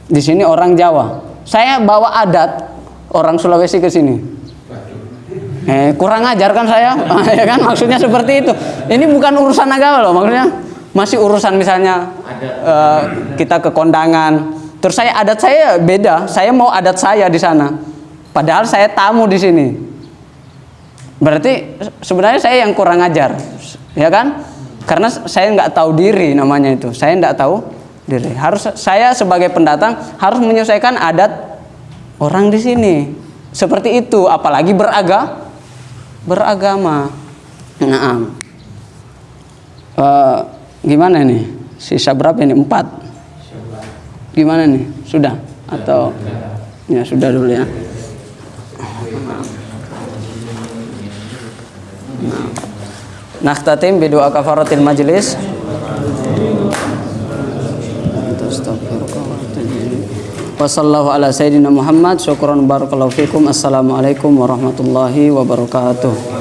Di sini orang Jawa. Saya bawa adat orang Sulawesi ke sini. Kurang ajar kan saya? Ya kan maksudnya seperti itu. Ini bukan urusan agama loh, maksudnya masih urusan misalnya kita ke kondangan. Terus adat saya beda. Saya mau adat saya di sana. Padahal saya tamu di sini. Berarti sebenarnya saya yang kurang ajar, ya kan? Karena saya nggak tahu diri namanya itu. Saya nggak tahu diri. Saya sebagai pendatang harus menyesuaikan adat orang di sini. Seperti itu. Apalagi beragama. Nah, gimana nih? Sisa berapa ini? 4. Gimana nih? Sudah atau ya sudah dulu ya. Nakhtatim bi doa kafaratil majlis. Wassallallahu ala sayyidina Muhammad. Syukran barakallahu fikum. Assalamualaikum warahmatullahi wabarakatuh.